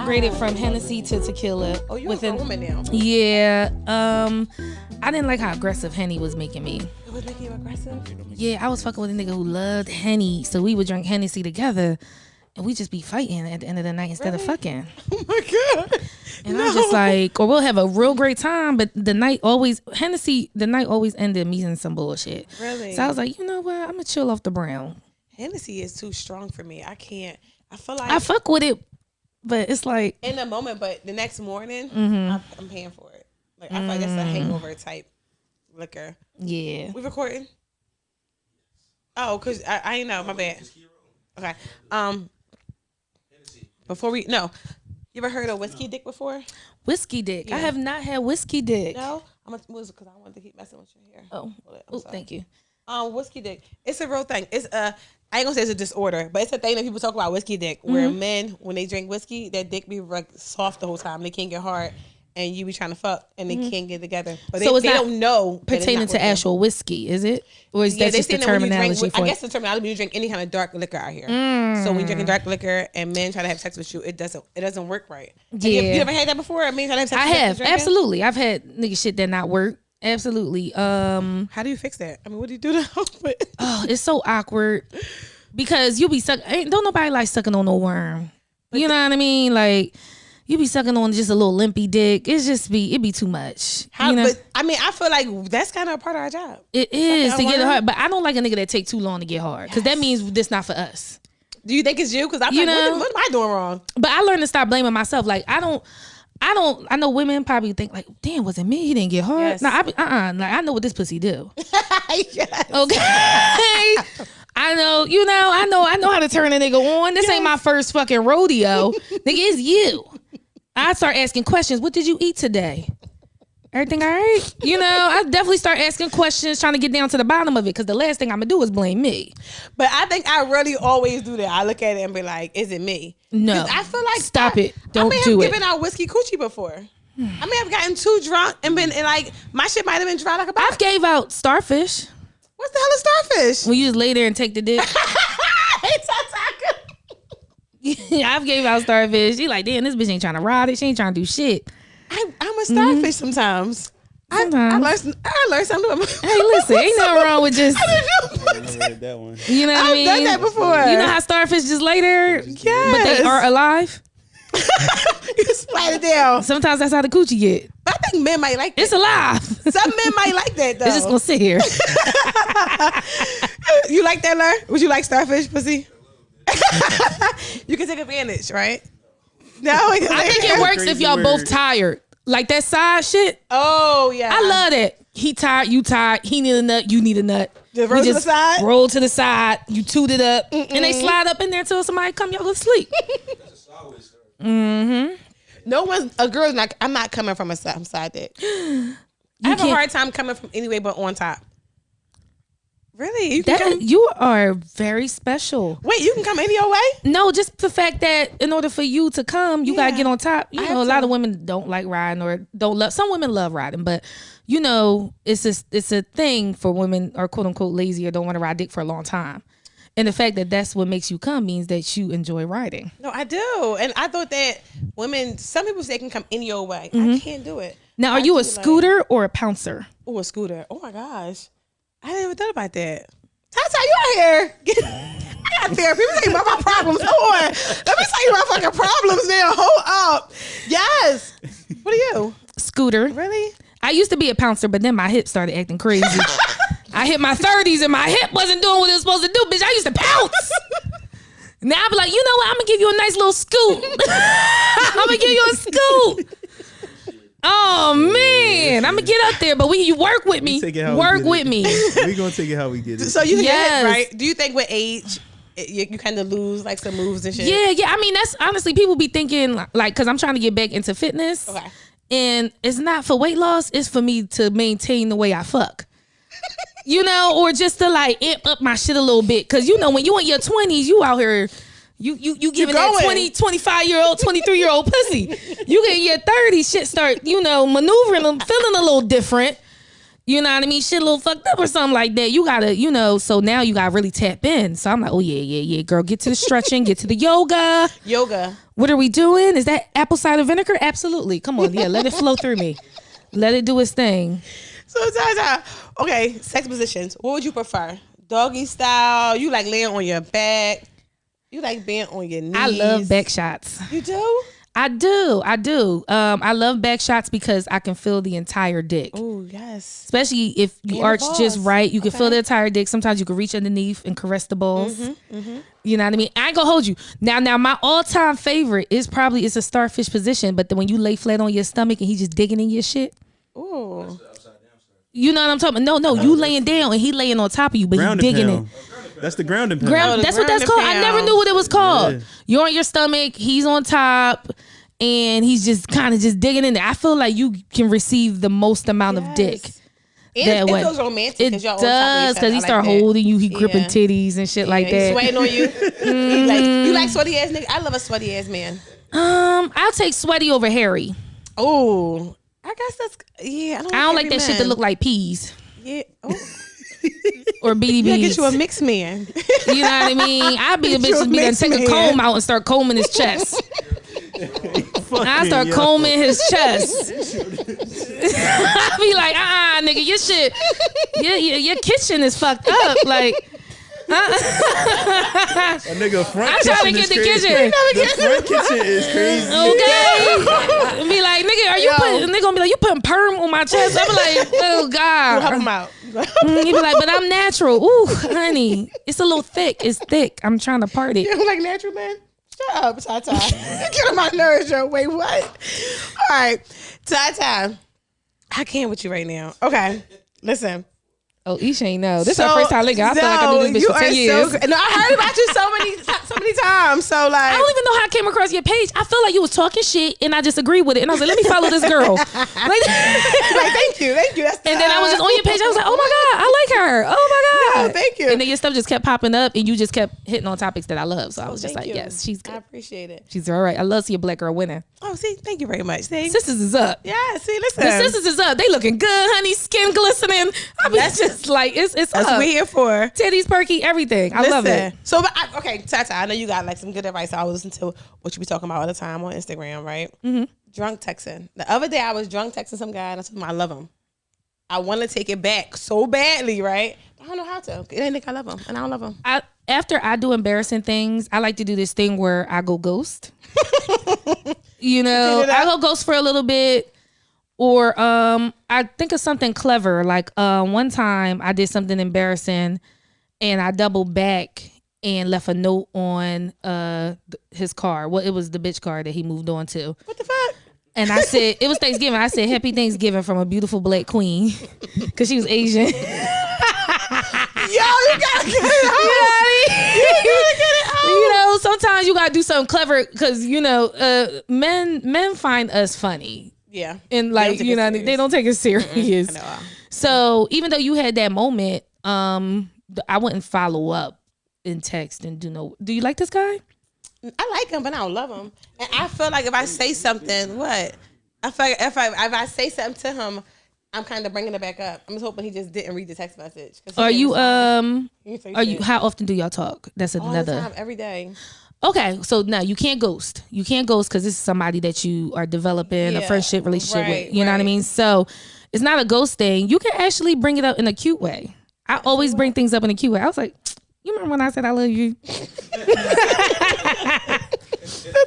migrated from Hennessy to tequila. Oh, you're a woman now. Yeah. I didn't like how aggressive Henny was making me. It was making you aggressive? Yeah, I was fucking with a nigga who loved Henny, so we would drink Hennessy together, and we just be fighting at the end of the night instead of fucking. Oh my God. And I'm just like, or we'll have a real great time, but the night always ended me in some bullshit. Really? So I was like, you know what? I'm gonna chill off the brown. Hennessy is too strong for me. I can't. I feel like I fuck with it, but it's like in the moment, but the next morning, I'm paying for it. Like I feel like that's a hangover type liquor. Yeah. We recording? Oh, cause I ain't know. My bad. Okay. You ever heard of whiskey dick before? Whiskey dick. Yeah. I have not had whiskey dick. No. Was because I wanted to keep messing with your hair. Oh, thank you. Whiskey dick. It's a real thing. It's I ain't gonna say it's a disorder, but it's a thing that people talk about whiskey dick, where men, when they drink whiskey, their dick be like soft the whole time. They can't get hard, and you be trying to fuck, and they can't get together. But So they don't know pertaining to actual whiskey, is it? Or is that just the terminology for it? I guess the terminology when you drink any kind of dark liquor out here. So when you're drinking dark liquor and men try to have sex with you, it doesn't work right. Yeah. You ever had that before? Men try to have sex I with you have. drinking? Absolutely. I've had nigga shit that not work. Absolutely. How do you fix that? I mean, what do you do to help it? Oh, it's so awkward because you be sucking. Don't nobody like sucking on no worm. You know what I mean? Like you be sucking on just a little limpy dick. It be too much. But I mean, I feel like that's kind of a part of our job. It is to get hard, but I don't like a nigga that take too long to get hard because that means this not for us. Do you think it's you? Because I'm like, what am I doing wrong? But I learned to stop blaming myself. Like I know women probably think like, damn, was it me? He didn't get hard. Yes. No, like I know what this pussy do. Yes. Okay. I know how to turn a nigga on. This ain't my first fucking rodeo. Nigga, it's you. I start asking questions. What did you eat today? Everything all right? I definitely start asking questions, trying to get down to the bottom of it, because the last thing I'm going to do is blame me. But I think I really always do that. I look at it and be like, is it me? No. I feel like Stop it. Don't do it. I may have given out whiskey coochie before. I may have gotten too drunk and my shit might have been dry like a box. I've gave out starfish. What the hell is starfish? When you just lay there and take the dick. Hey, Tata. I've gave out starfish. She like, damn, this bitch ain't trying to ride it. She ain't trying to do shit. I'm a starfish sometimes. I learned something. Hey, listen, ain't nothing wrong with just. I never read that one. You know what I mean? I've done that before. You know how starfish just lay there, yes, but they are alive. You splat it down. Sometimes that's how the coochie get. But I think men might like that. It's alive. Some men might like that though. It's just gonna sit here. You like that, Lur? Would you like starfish pussy? You can take advantage, right? No, I think it works if y'all both tired. Like that side shit. Oh yeah, I love that. He tired, you tired. He need a nut, you need a nut. Just roll to the side. Roll to the side. You toot it up, and they slide up in there till somebody come. Y'all go to sleep. A girl's not. I'm not coming from a side dick. I have a hard time coming from anyway, but on top. Really? You are very special. Wait, you can come any old way? No, just the fact that in order for you to come, you gotta get on top. A lot of women don't like riding or don't love. Some women love riding, but it's a thing for women are quote unquote lazy or don't want to ride dick for a long time. And the fact that that's what makes you come means that you enjoy riding. No, I do. And I thought that some people say they can come any old way. I can't do it. Now, are you a scooter or a pouncer? Oh, a scooter. Oh my gosh. I didn't even thought about that. Tata, you out here? I got therapy. Let me tell you about my problems. Hold on. Let me tell you my fucking problems now. Hold up. Yes. What are you? Scooter. Really? I used to be a pouncer, but then my hip started acting crazy. I hit my 30s and my hip wasn't doing what it was supposed to do, bitch. I used to pounce. Now I be like, you know what? I'm going to give you a nice little scoot. I'm going to give you a scoot. Oh, man. I'm going to get up there, but you work with me. Work with me. We're going to take it how we get it. So you can get it, right? Do you think with age, you kind of lose like some moves and shit? Yeah. I mean, that's honestly, people be thinking like, because I'm trying to get back into fitness. Okay. And it's not for weight loss. It's for me to maintain the way I fuck. Or just to like amp up my shit a little bit. Cause when you in your 20s, you out here, you giving that 20, 25-year-old, 23-year-old pussy. You get in your 30s, shit start, maneuvering, feeling a little different. You know what I mean? Shit a little fucked up or something like that. You gotta, so now you gotta really tap in. So I'm like, oh yeah, girl, get to the stretching, get to the yoga. Yoga. What are we doing? Is that apple cider vinegar? Absolutely. Come on, yeah, let it flow through me. Let it do its thing. So Tata, okay, sex positions. What would you prefer? Doggy style? You like laying on your back? You like being on your knees? I love back shots. You do? I do. I love back shots because I can feel the entire dick. Oh, yes. Especially if you arch just right. You can feel the entire dick. Sometimes you can reach underneath and caress the balls. You know what I mean? I ain't gonna hold you. Now my all-time favorite is probably a starfish position, but then when you lay flat on your stomach and he just digging in your shit. Ooh. You know what I'm talking about? No, you laying down and he laying on top of you, but he digging it. That's the grounding pound. That's what that's called. I never knew what it was called. Yeah. You're on your stomach, he's on top, and he's just kind of just digging in there. I feel like you can receive the most amount of dick. It feels romantic. It does, because he start holding you, he gripping titties and shit like that. He's sweating on you. You like sweaty ass nigga? I love a sweaty ass man. I'll take sweaty over hairy. Oh, I guess that's I don't like that shit that look like peas. Yeah. Oh. Or BDBs. You get you a mixed man. You know what I mean? I be a bitch be done take a comb out and start combing his chest. I start combing his chest. I be like, nigga, your shit, your kitchen is fucked up. Like, a nigga front I'm trying to get the kitchen. The front kitchen is crazy. Okay. Be like, nigga, are you putting? Nigga gonna be like, you putting perm on my chest? I'm like, oh god. We'll help him out. You be like, but I'm natural. Ooh, honey, it's a little thick. It's thick. I'm trying to part it. You don't like natural, man? Shut up, Tata. Get on my nerves, yo. Wait, what? All right, Tata. I can't with you right now. Okay, listen. Oh, Isha ain't know. This is our first time linking. I feel like I knew this bitch for 10 years. No, I heard about you so many times. So like, I don't even know how I came across your page. I feel like you was talking shit and I just agreed with it. And I was like, let me follow this girl. like, thank you. And then I was just on your page. I was like, oh my God, I like her. Oh my God. No, thank you. And then your stuff just kept popping up and you just kept hitting on topics that I love. So I was just like, yes, she's good. I appreciate it. She's all right. I love to see a black girl winning. Oh, see, thank you very much. See? Sisters is up. Yeah, see, listen. The sisters is up. They looking good, honey. Skin glistening. I mean, that's just like, it's that's what we're here for. Titties, perky, everything. I love it. So, okay, Tata, I know you got like some good advice. I was listening to what you be talking about all the time on Instagram, right? Mm-hmm. Drunk texting. The other day, I was drunk texting some guy, and I told him I love him. I want to take it back so badly, right? I don't know how to. They think I love him, and I don't love him. After I do embarrassing things, I like to do this thing where I go ghost. I go ghost for a little bit. Or I think of something clever. Like one time I did something embarrassing and I doubled back and left a note on his car. Well, it was the bitch car that he moved on to. What the fuck? And I said, it was Thanksgiving. I said, happy Thanksgiving from a beautiful black queen. Because she was Asian. Yo, you gotta get it out. You gotta get it out. Sometimes you gotta do something clever because, men find us funny. Yeah. And like, they don't take it serious. I know. So even though you had that moment, I wouldn't follow up in text and do you like this guy? I like him, but I don't love him. And I feel like if I say something, what? I feel like if I say something to him, I'm kind of bringing it back up. I'm just hoping he just didn't read the text message. How often do y'all talk? That's all another. the time, every day. Okay, so now you can't ghost. You can't ghost because this is somebody that you are developing a friendship relationship with. You know what I mean? So it's not a ghost thing. You can actually bring it up in a cute way. I always bring things up in a cute way. I was like, you remember when I said I love you? This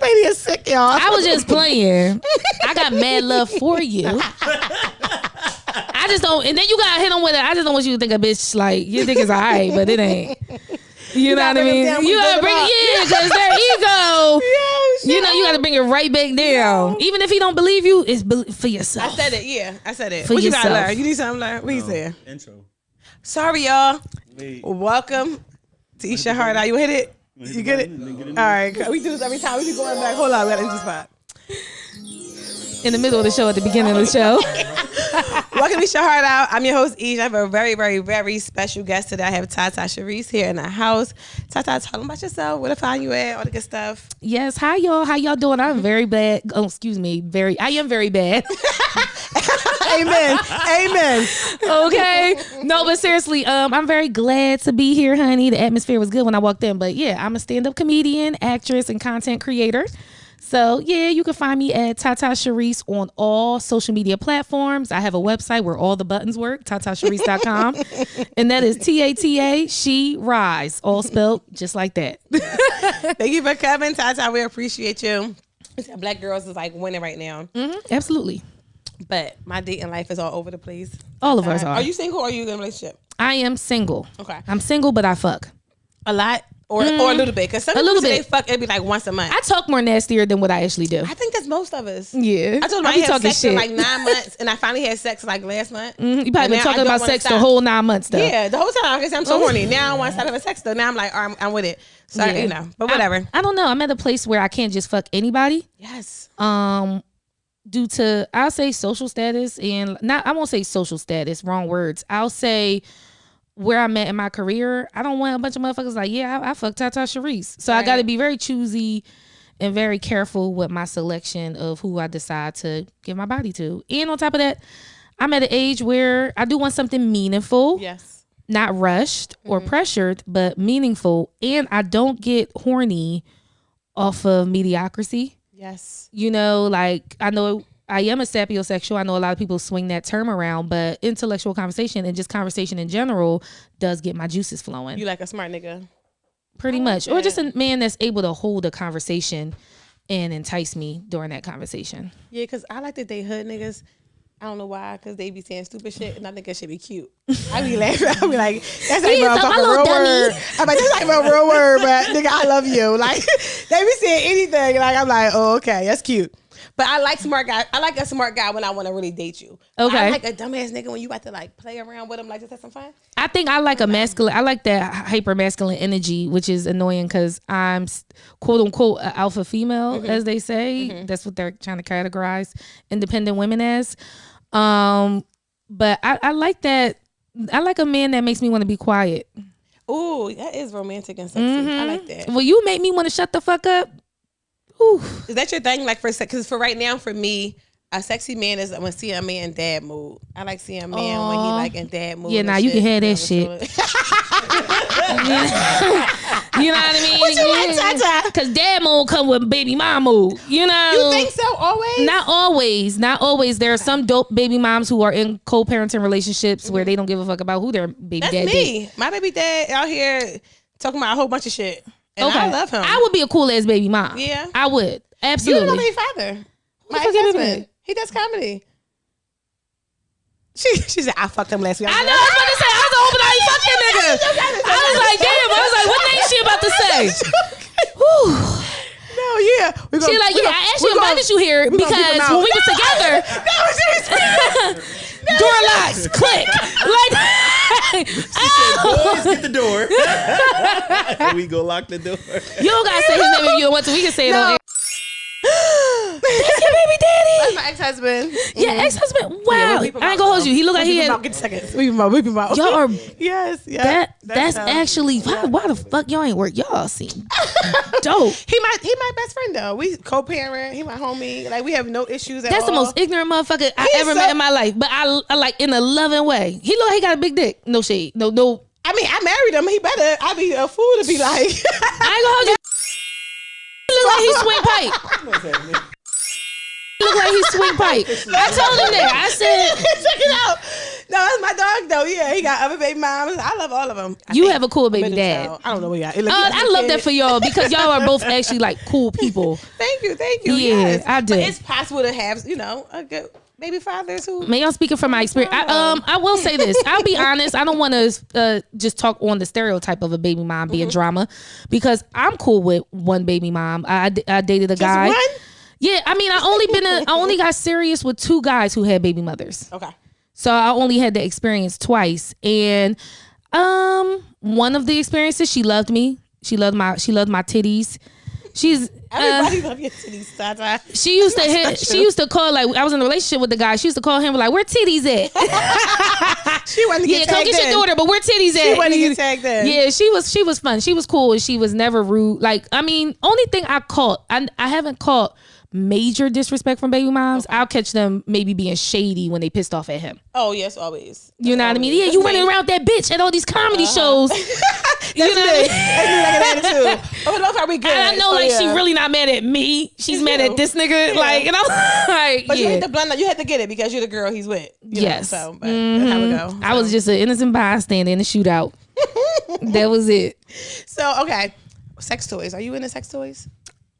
lady is sick, y'all. I was just playing. I got mad love for you. I just don't. And then you got to hit them with it. I just don't want you to think a bitch like you think it's all right, but it ain't. You know what I mean? You gotta bring it, because their ego. You got to bring it right back down. Even if he don't believe you, it's for yourself. I said it. Yeah, I said it. For what yourself. You gotta learn? You need something to learn? What you saying? Intro. Sorry, y'all. Wait. Welcome to Eat Your Heart Out. You hit it? You get it? All right. We do this every time. We be going back. Hold on. We got to spot. In the middle of the show, at the beginning of the show. Welcome to Eat Your Heart Out. I'm your host, Ish. I have a very, very, very special guest today. I have Tata Sherice here in the house. Tata, tell them about yourself, where to find you at, all the good stuff. Yes, hi y'all. How y'all doing? I'm very bad. Oh, excuse me. I am very bad. Amen. Amen. Okay. No, but seriously, I'm very glad to be here, honey. The atmosphere was good when I walked in. But yeah, I'm a stand-up comedian, actress, and content creator. So yeah, you can find me at Tata Sherice on all social media platforms. I have a website where all the buttons work, tatasherice.com. And that is Tata She Rise, all spelled just like that. Thank you for coming, Tata. We appreciate you. Black girls is like winning right now. Absolutely. But my dating life is all over the place. All of us are. Are you single or are you in a relationship? I am single. Okay. I'm single, but I fuck. A lot? Or a little bit? Because some people say they fuck, it'd be like once a month. I talk more nastier than what I actually do. I think that's most of us. Yeah. I told him I had sex for like 9 months, and I finally had sex like last month. You probably been talking about sex the whole 9 months though. Yeah, the whole time. I guess I'm so horny. Now I want to stop having sex though. Now I'm like, I'm with it. So, you know, but whatever. I don't know. I'm at a place where I can't just fuck anybody. Yes. Due to, I'll say social status and I won't say social status, wrong words. I'll say where I'm at in my career. I don't want a bunch of motherfuckers like, yeah, I fuck Tata Sherice. So I got to be very choosy and very careful with my selection of who I decide to give my body to. And on top of that, I'm at an age where I do want something meaningful. Yes. Not rushed or pressured, but meaningful. And I don't get horny off of mediocrity. Yes. You know, like I know I am a sapiosexual. I know a lot of people swing that term around, but intellectual conversation and just conversation in general does get my juices flowing. You like a smart nigga. Pretty much. Or just a man that's able to hold a conversation and entice me during that conversation. Yeah, because I like to date hood niggas. I don't know why, because they be saying stupid shit, and I think that should be cute. I be laughing. I be like, that's like a real word. I'm like, that's like a real word, but nigga, I love you. Like, they be saying anything, like, I'm like, oh, okay, that's cute. But I like smart guys. I like a smart guy when I want to really date you. Okay. I like a dumbass nigga when you got to like play around with him, like just have some fun. I think I like a masculine. I like that hyper masculine energy, which is annoying because I'm quote unquote an alpha female, as they say. That's what they're trying to categorize independent women as. But I like that. I like a man that makes me want to be quiet. Ooh, that is romantic and sexy. I like that. Well, you make me want to shut the fuck up. Ooh. Is that your thing? Like because for right now, for me, a sexy man is when see a man in dad mood. I like seeing a man when he like in dad mood. Yeah, now you can have that shit. You know what I mean? What you like, Tata? Because dad mood come with baby mom mood. You know? You think so? Always? Not always. Not always. There are some dope baby moms who are in co-parenting relationships where they don't give a fuck about who their baby That's dad me. date. My baby dad out here talking about a whole bunch of shit. And I love him. I would be a cool ass baby mom. Yeah. I would. You Absolutely. don't know my father. My fuck your baby ex-husband. He does comedy. She said, I fucked him last week. I know. I was about to say, I was hoping I ain't fuck that nigga. I was like, damn. I was like, what thing she about to say? Whew. No, yeah. She like, yeah, I actually invited you here because when we were together, door locks, click. Like, She said, boys, get the door. We go lock the door. you don't gotta say his name if you don't want to. We can say it on air. That's your baby daddy. That's my ex-husband. Yeah, ex-husband. Wow. Yeah, I ain't gonna hold you. He look like he had. Get seconds. We him out. Y'all are. Yes. Yeah. That's actually why the fuck y'all ain't work. Y'all seem dope. He my best friend though. We co-parent. He my homie. Like we have no issues at all. That's the most ignorant motherfucker I ever met in my life. But I like in a loving way. He look like he got a big dick. No shade. No. I mean, I married him. He better. I'd be a fool to be like. I ain't gonna hold you. He look like he swing pipe. He look like he swing pipe. I told him that. I said, check it out. No, that's my dog though. Yeah, he got other baby moms. I love all of them. You have a cool baby dad. I don't know what y'all. I love that for y'all because y'all are both actually like cool people. Thank you. Yeah, yes. I do. But it's possible to have, a good baby fathers who. Man, I'm speaking from my experience. I will say this. I'll be honest. I don't want to just talk on the stereotype of a baby mom being drama because I'm cool with one baby mom. I dated a guy. One? Yeah, I mean, I only got serious with two guys who had baby mothers. Okay. So I only had the experience twice, and one of the experiences, she loved me. She loved my titties. She's everybody love your titties, Tata. She used to call, like, I was in a relationship with the guy. She used to call him like, where titties at? She wanted to get tagged come get your daughter, but where titties at? She wanted to get tagged in. Yeah, she was fun. She was cool, and she was never rude. Like, I mean, only thing I caught, I haven't caught major disrespect from baby moms. I'll catch them maybe being shady when they pissed off at him. Oh yes, always. You know what I mean? Yeah, you running around that bitch at all these comedy shows. You know what I mean? That's like an attitude. Oh, no, are we good? And I know, like, she really not mad at me. She's mad at this nigga. Like, and I'm like, but you had to blend up. You had to get it because you're the girl he's with. Yes. Know, so, but that's how we go. So. I was just an innocent bystander in the shootout. That was it. So, okay. Sex toys. Are you into sex toys?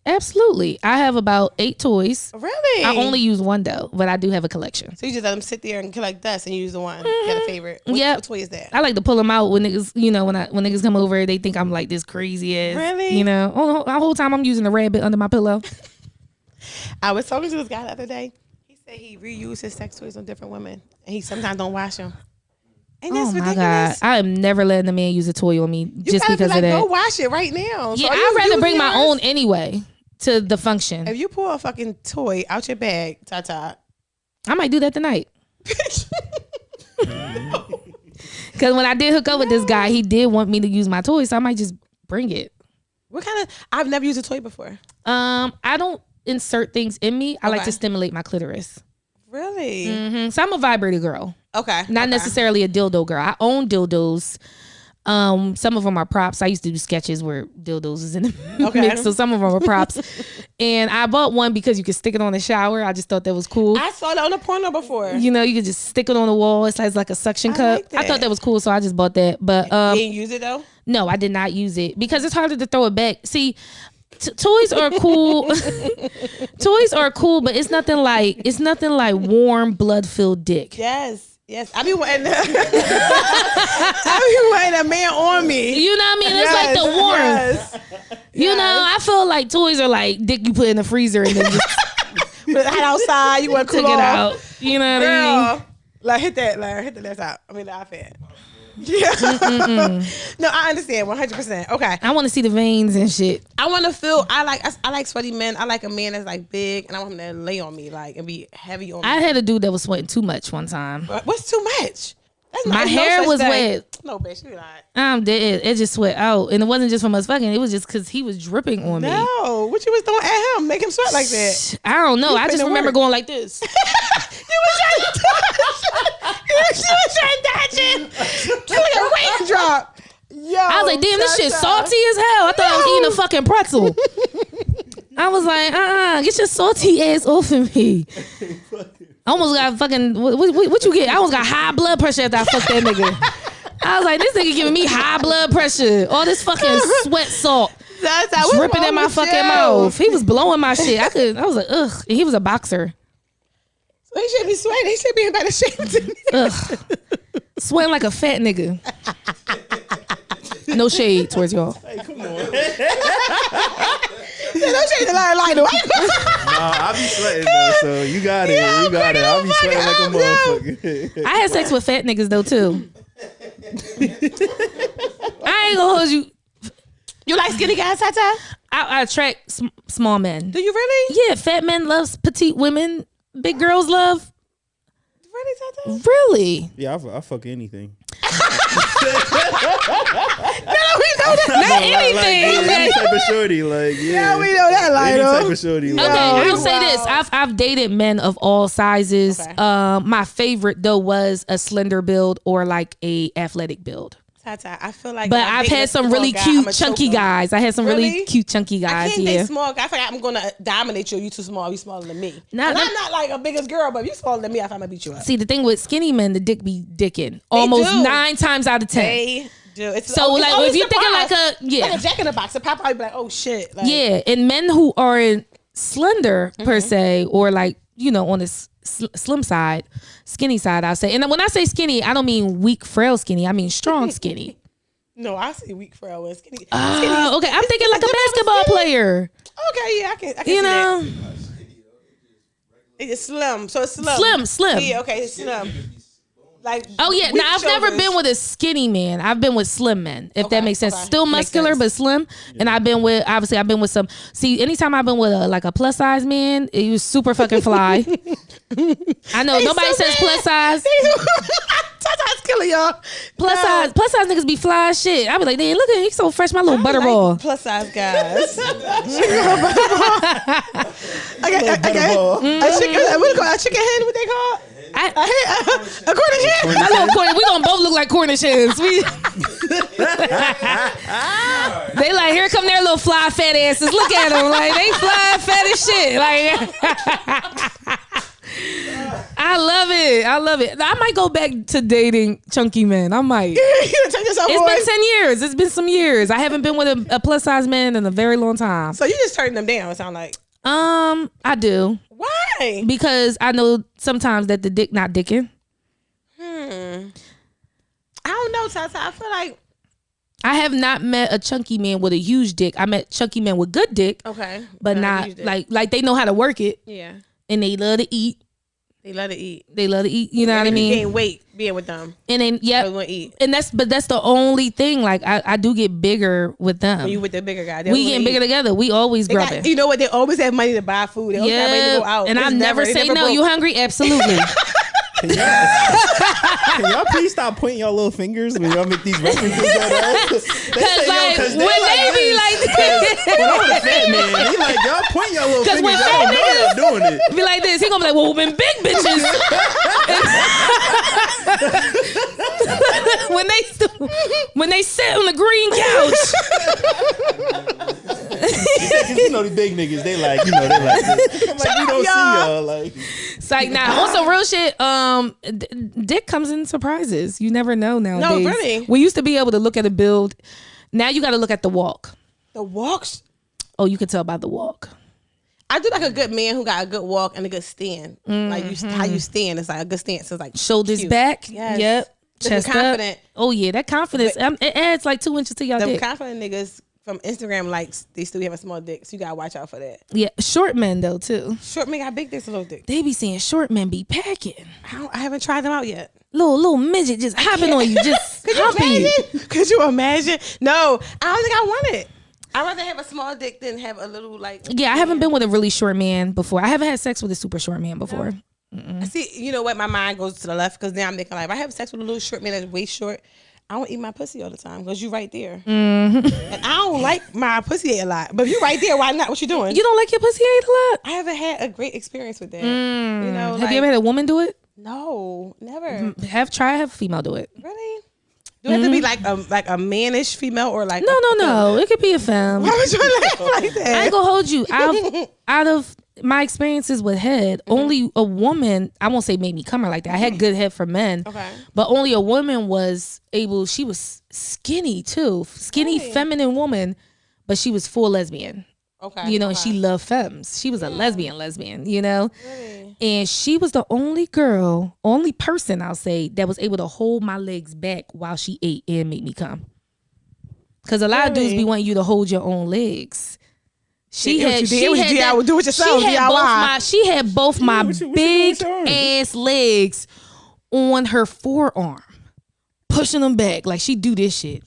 Absolutely. I have about 8 toys. Really? I only use one though, but I do have a collection. So you just let them sit there and collect dust and use the one. You got a favorite? What toy is that? I like to pull them out when niggas, you know, when niggas come over, they think I'm like this crazy ass. Really? You know, the whole time I'm using a rabbit under my pillow. I was talking to this guy the other day. He said he reused his sex toys on different women, and he sometimes don't wash them. Ain't this ridiculous? God, I am never letting a man use a toy on me just because of that. Go wash it right now. Yeah, I'd rather bring my own anyway to the function. If you pull a fucking toy out your bag, Tata, I might do that tonight. Because when I did hook up with this guy, he did want me to use my toy, so I might just bring it. What kind of? I've never used a toy before. I don't insert things in me. I like to stimulate my clitoris. Really? Mm-hmm. So I'm a vibrator girl. Okay. Not necessarily a dildo girl. I own dildos. Some of them are props. I used to do sketches where dildos is in the mix, so some of them are props. And I bought one because you could stick it on the shower. I just thought that was cool. I saw that on a porno before. You know, you could just stick it on the wall. It's like a suction cup. I thought that was cool, so I just bought that. But you didn't use it though? No, I did not use it because it's harder to throw it back. See, toys are cool. Toys are cool, but it's nothing like warm, blood-filled dick. Yes. Yes, I be wanting a man on me. You know what I mean? It's like the warmth. Yes. You know, I feel like toys are like dick you put in the freezer and then just put it outside. You want to cool it out. You know what I mean? Like hit that left out. I mean the iPad. Yeah. No, I understand 100%. Okay. I want to see the veins and shit. I want to feel. I like sweaty men. I like a man that's like big, and I want him to lay on me like and be heavy on me. I had a dude that was sweating too much one time. What's too much? My hair was wet. No, bitch, you're not. I'm dead. It just sweat out, and it wasn't just from us fucking. It was just because he was dripping on me. No, what you was doing at him? Make him sweat like that? I don't know. I just remember going like this. You was trying to dodge. She was trying to dodge it. You like a raindrop. Yo, I was like, damn, this shit salty as hell. I thought I was eating a fucking pretzel. I was like, get your salty ass off of me. I almost got fucking, what you get? I almost got high blood pressure after I fucked that nigga. I was like, this nigga giving me high blood pressure. All this fucking sweat salt dripping in my fucking mouth. He was blowing my shit. I was like, ugh. And he was a boxer. So he should be sweating. He should be in better shape than me. Ugh. Sweating like a fat nigga. No shade towards y'all. Hey, come on. Don't shade the line like Nah, I be sweating though, so you got it. You got it. I be sweating like a motherfucker. I had sex with fat niggas though too. I ain't gonna hold you. You like skinny guys, Tata? I attract small men. Do you really? Yeah, fat men love petite women. Big girls love. Really, Tata? Really? Yeah, I fuck anything. No, we know that. Not anything. Like, any type of shorty, like yeah, we know that, like any type of shorty. Like, okay, I'll say this: I've dated men of all sizes. Okay. My favorite though was a slender build or like a athletic build. Tata, I feel like. But I've had some really cute, chunky guys. I had some really cute, chunky guys. I can't date small guys. I feel like I'm gonna dominate you. You too small. You smaller than me. And I'm not like a biggest girl, but if you smaller than me, I find I beat you up. See, the thing with skinny men, the dick be dicking almost 9 times out of 10. They do. It's so like if you're thinking like a like a Jack in the Box, the pop probably be like, oh shit. Like, yeah, and men who are slender per se, or like on this slim side, skinny side, I'll say. And when I say skinny, I don't mean weak, frail skinny. I mean strong skinny. No, I say weak, frail, and skinny. Okay, I'm thinking like a basketball player. Okay, yeah, I can you know, see that. It's slim, so it's slim. Slim. Yeah, okay, it's slim. Like, oh yeah, now I've never been with a skinny man. I've been with slim men, if that makes sense. Still muscular but slim. Yeah. And I've been with some. See, anytime I've been with a plus size man, it was super fucking fly. I know nobody says plus size. Tata's killing y'all. Plus size niggas be fly as shit. I be like, damn, look at him, he's so fresh, my little butterball. Plus size guys. Okay. What a chicken hen? What they call? A Cornish hen. My little Cornish. We gonna both look like Cornish hens. They like, here come their little fly fat asses. Look at them, like they fly fat as shit. Like, I love it. I might go back to dating chunky men. I might. It's been 10 years. It's been some years. I haven't been with a plus size man in a very long time. So you just turning them down. It sound like. I do. Why? Because I know sometimes that the dick not dicking. I don't know, Tata. I feel like I have not met a chunky man with a huge dick. I met chunky men with good dick. Okay. But not like they know how to work it. Yeah. And they love to eat. They love to eat. You know what I mean? You gain weight being with them. And then eat. And that's the only thing. Like I do get bigger with them. When you with the bigger guy, we getting bigger together. We always grubbing. You know what? They always have money to buy food. They always have money to go out. And I never say no. You hungry? Absolutely. Can y'all please stop pointing y'all little fingers when y'all make these references? Because like when they be like this, when I'm a fat man, they like y'all point y'all little fingers. Y'all don't know y'all doing it. Be like this. He gonna be like, well, when big bitches. when they sit on the green couch. You know the big niggas, they like this. I'm like, we don't see y'all. Like, it's like, nah. Also, real shit. Dick comes in surprises. You never know nowadays. No, really. We used to be able to look at a build. Now you got to look at the walk. The walks. Oh, you can tell by the walk. I do like a good man who got a good walk and a good stand. Like how you stand is like a good stance. It's like shoulders cute. Back. Yes. Yep. Chest confident. Up. Oh yeah, that confidence. It adds like 2 inches to your dick. Confident niggas from Instagram likes they still have a small dick, so you gotta watch out for that. Yeah, short men though too. Short men got big dicks, little dick. They be saying short men be packing. I haven't tried them out yet. Little midget just hopping on you, just humping you. Could you imagine? No, I don't think I want it. I'd rather have a small dick than have a little like. Yeah, I haven't been with a really short man before. I haven't had sex with a super short man before. No. See, you know what? My mind goes to the left because now I'm thinking like, if I have sex with a little short man that's way short, I don't eat my pussy all the time because you right there. And I don't like my pussy ate a lot. But if you right there, why not? What you doing? You don't like your pussy ate a lot? I haven't had a great experience with that. You know, have you ever had a woman do it? No, never. Have a female do it. Really? Do it have to be like a mannish female or like No. It could be a femme. Why would you laugh like that? I ain't gonna hold you. Out of my experiences with head, only a woman, I won't say made me come her like that. I had good head for men. Okay. But only a woman was able, she was skinny too. Skinny, feminine woman, but she was full lesbian. Okay. You know, and she loved femmes. She was a lesbian, you know? Really? And she was the only person I'll say that was able to hold my legs back while she ate and make me come. Because a lot of dudes be wanting you to hold your own legs. She had both my big ass legs on her forearm, pushing them back like she do this shit.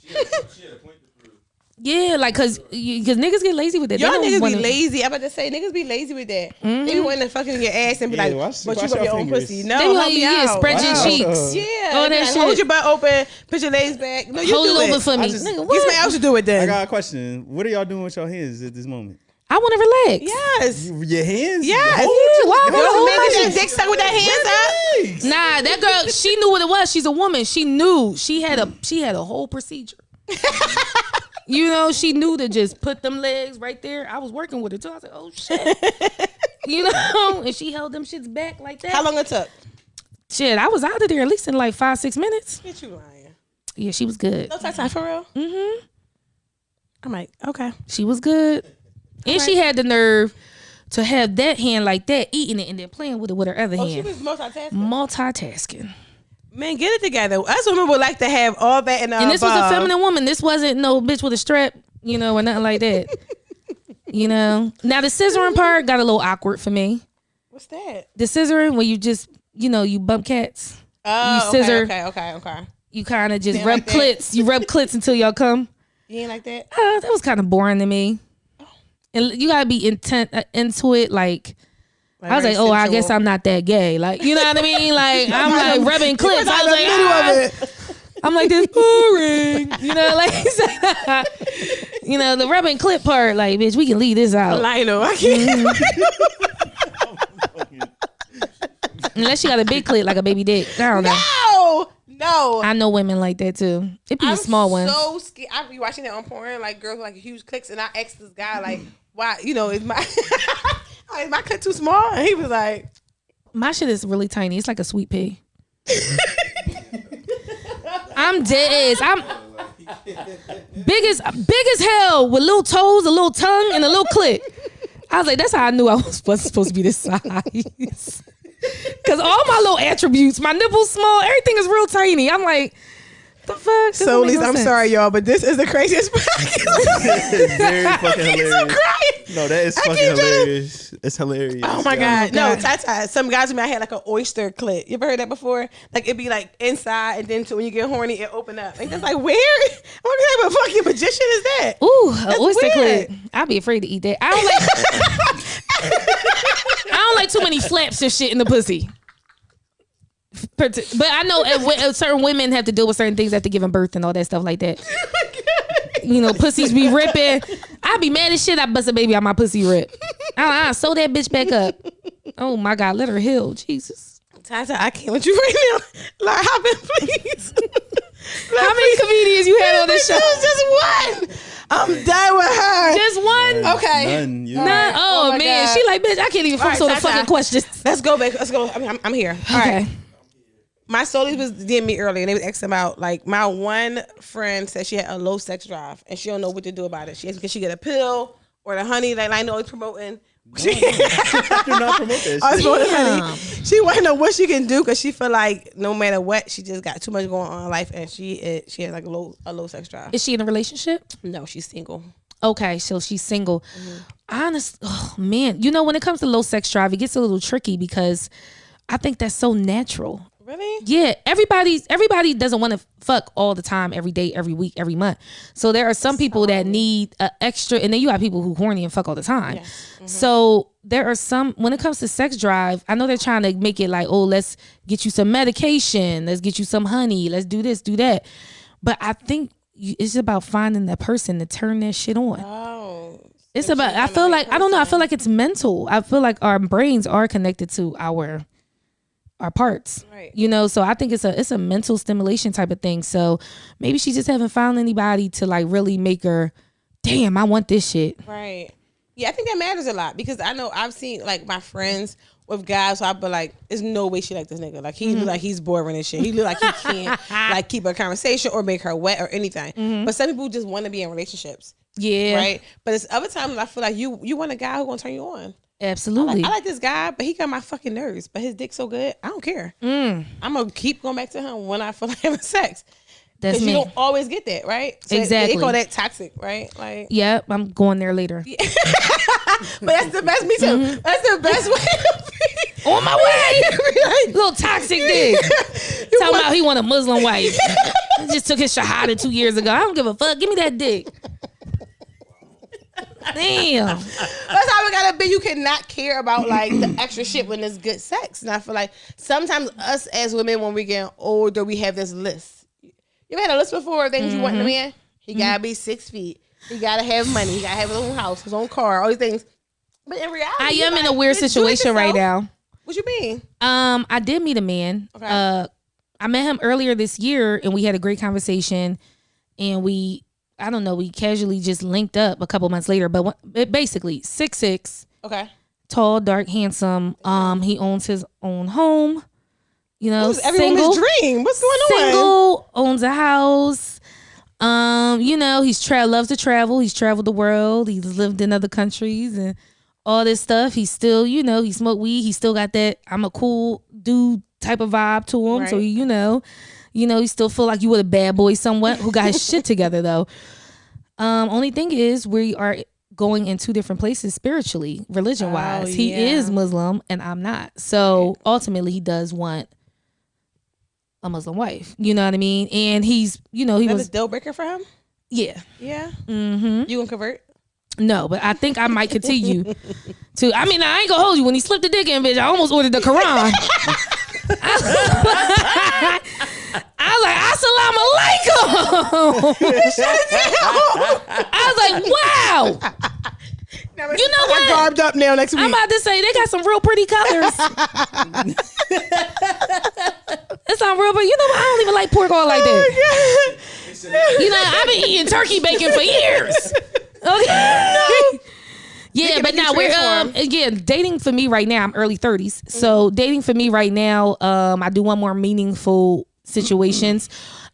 Yeah, like cause niggas get lazy with that. Y'all niggas be lazy. I'm about to say niggas be lazy with that. They be wanting to fucking your ass and be like, but you got your own pussy. No, they want you spread your cheeks. Yeah, all that shit. Hold your butt open, put your legs back. No, you hold do it over it for me. Get somebody else to do it then. I got a question. What are y'all doing with your hands at this moment? I want to relax. Yes. Your hands? Yes. Why making that dick suck with that hands up? Nah, that girl, she knew what it was. She's a woman. She knew. She had a whole procedure. You know, she knew to just put them legs right there. I was working with her too. I was like, oh shit. You know, and she held them shits back like that. How long it took? Shit, I was out of there at least in like 5-6 minutes. Get you lying. Yeah, she was good. No Tata for real? Mm-hmm. I'm like, okay. She was good. And she had the nerve to have that hand like that, eating it and then playing with it with her other hand. She was multitasking? Multitasking. Man, get it together. Us women would like to have all that and this was a feminine woman. This wasn't no bitch with a strap, you know, or nothing like that. You know? Now, the scissoring part got a little awkward for me. What's that? The scissoring, where you just, you know, you bump cats. Oh, you scissor. Okay. You kind of just rub clits. You rub clits until y'all come. You ain't like that? That was kind of boring to me. And you gotta be into it, like I was like, oh, I guess I'm not that gay. Like, you know what I mean? Like, I'm like rubbing clips. I was like, I'm like, this boring. You know, like, you know, the rubbing clip part, like, bitch, we can leave this out. Lionel, I can't. Unless you got a big clit, like a baby dick. I don't know. No. I know women like that too. It be the small ones. I'm so scared. I be watching that on porn, like girls with like huge clicks, and I asked this guy, like, why, you know, is my is my clit too small? And he was like, my shit is really tiny. It's like a sweet pea. I'm dead. I'm big as hell with little toes, a little tongue, and a little clit. I was like, that's how I knew I was supposed to be this size. Cause all my little attributes, my nipples small, everything is real tiny. I'm like, the fuck? So Lisa, I'm sorry, y'all, but this is the craziest podcast. It's very fucking hilarious. I'm crying. No, that is fucking hilarious. It's hilarious. Oh my God. No, Tata. Some guys with me, I had like an oyster clit. You ever heard that before? Like it'd be like inside, and then when you get horny, it open up. Like that's like weird. What type of fucking magician is that? Ooh, an oyster clit. I'd be afraid to eat that. I don't like too many flaps and shit in the pussy. But I know certain women have to deal with certain things after giving birth and all that stuff like that. You know, pussies be ripping. I'd be mad as shit. I bust a baby out my pussy rip. I sew that bitch back up. Oh my God, let her heal. Jesus. Tata, I can't with you right now. Like, hop in, please. How many comedians you had on this show? Just one. I'm done with her. Just one? Okay. None. Oh man, God. she like, bitch, I can't even focus on the fucking questions. Let's go back. Let's go. I'm here. All Okay. right. My soulie's was did me earlier, and they was asking about, like, my one friend said she had a low sex drive, and she don't know what to do about it. She asked, can she get a pill or the honey like I know is promoting? Do not promote this. I was promoting honey. She want to know what she can do because she feel like no matter what, she just got too much going on in life, and she has like a low sex drive. Is she in a relationship? No, she's single. Okay, so she's single. Honest, oh man, you know, when it comes to low sex drive, it gets a little tricky because I think that's so natural. Really? Yeah, everybody doesn't want to fuck all the time, every day, every week, every month. So there are some people that need an extra, and then you have people who horny and fuck all the time. Yes. Mm-hmm. So there are some, when it comes to sex drive, I know they're trying to make it like, oh, let's get you some medication, let's get you some honey, let's do this, do that. But I think it's about finding that person to turn that shit on. Oh. It's about, I feel like, I don't know, I feel like it's mental. I feel like our brains are connected to our parts, right? You know, so I think it's a mental stimulation type of thing. So maybe she just haven't found anybody to like really make her, damn, I want this shit. Right. Yeah, I think that matters a lot because I know I've seen like my friends with guys, so I'd be like, there's no way she like this nigga. Like he look like he's boring and shit. He look like he can't like keep a conversation or make her wet or anything. But some people just want to be in relationships. Yeah. Right. But it's other times I feel like you want a guy who gonna turn you on. Absolutely. I like this guy, but he got my fucking nerves. But his dick's so good, I don't care. I'm gonna keep going back to him when I feel like having sex. That's me. You don't always get that, right? So exactly. They call that toxic, right? Like, yeah, I'm going there later. Yeah. But that's the best. Me too. That's the best way to be. On my way. Like, little toxic dick. Talking about he want a Muslim wife. He just took his shahada 2 years ago. I don't give a fuck. Give me that dick. Damn. That's how it gotta be. You cannot care about like the extra shit when there's good sex. And I feel like sometimes us as women, when we get older, we have this list. You ever had a list before of things you want in a man? He gotta be 6 feet. He gotta have money. He gotta have his own house, his own car, all these things. But in reality, I am in a weird situation right now. What you mean? I did meet a man. Okay. I met him earlier this year, and we had a great conversation, and we casually just linked up a couple months later. But basically, 6'6", okay, tall, dark, handsome. He owns his own home. You know, everyone's dream. What's going on? Single, owns a house. You know, loves to travel. He's traveled the world. He's lived in other countries and all this stuff. He's still, you know, he smoked weed. He still got that I'm a cool dude type of vibe to him. Right. So you know, you still feel like you were a bad boy somewhat who got his shit together though. Only thing is we are going in two different places spiritually, religion wise. He is Muslim and I'm not. So ultimately he does want a Muslim wife. You know what I mean? And he's, you know, he was a deal breaker for him? Yeah. Yeah. Mm-hmm. You gonna convert? No, but I think I might continue to. I mean, I ain't gonna hold you. When he slipped the dick in, bitch, I almost ordered the Quran. I was like, Assalamu alaikum. I was like, wow. You know what? Garbed up now next week. I'm about to say they got some real pretty colors. It's not real, but you know what? I don't even like pork all like that. You know, I've been eating turkey bacon for years. Okay. Yeah, but now we're again dating for me right now. I'm early 30s, so dating for me right now. I do want more meaningful situations.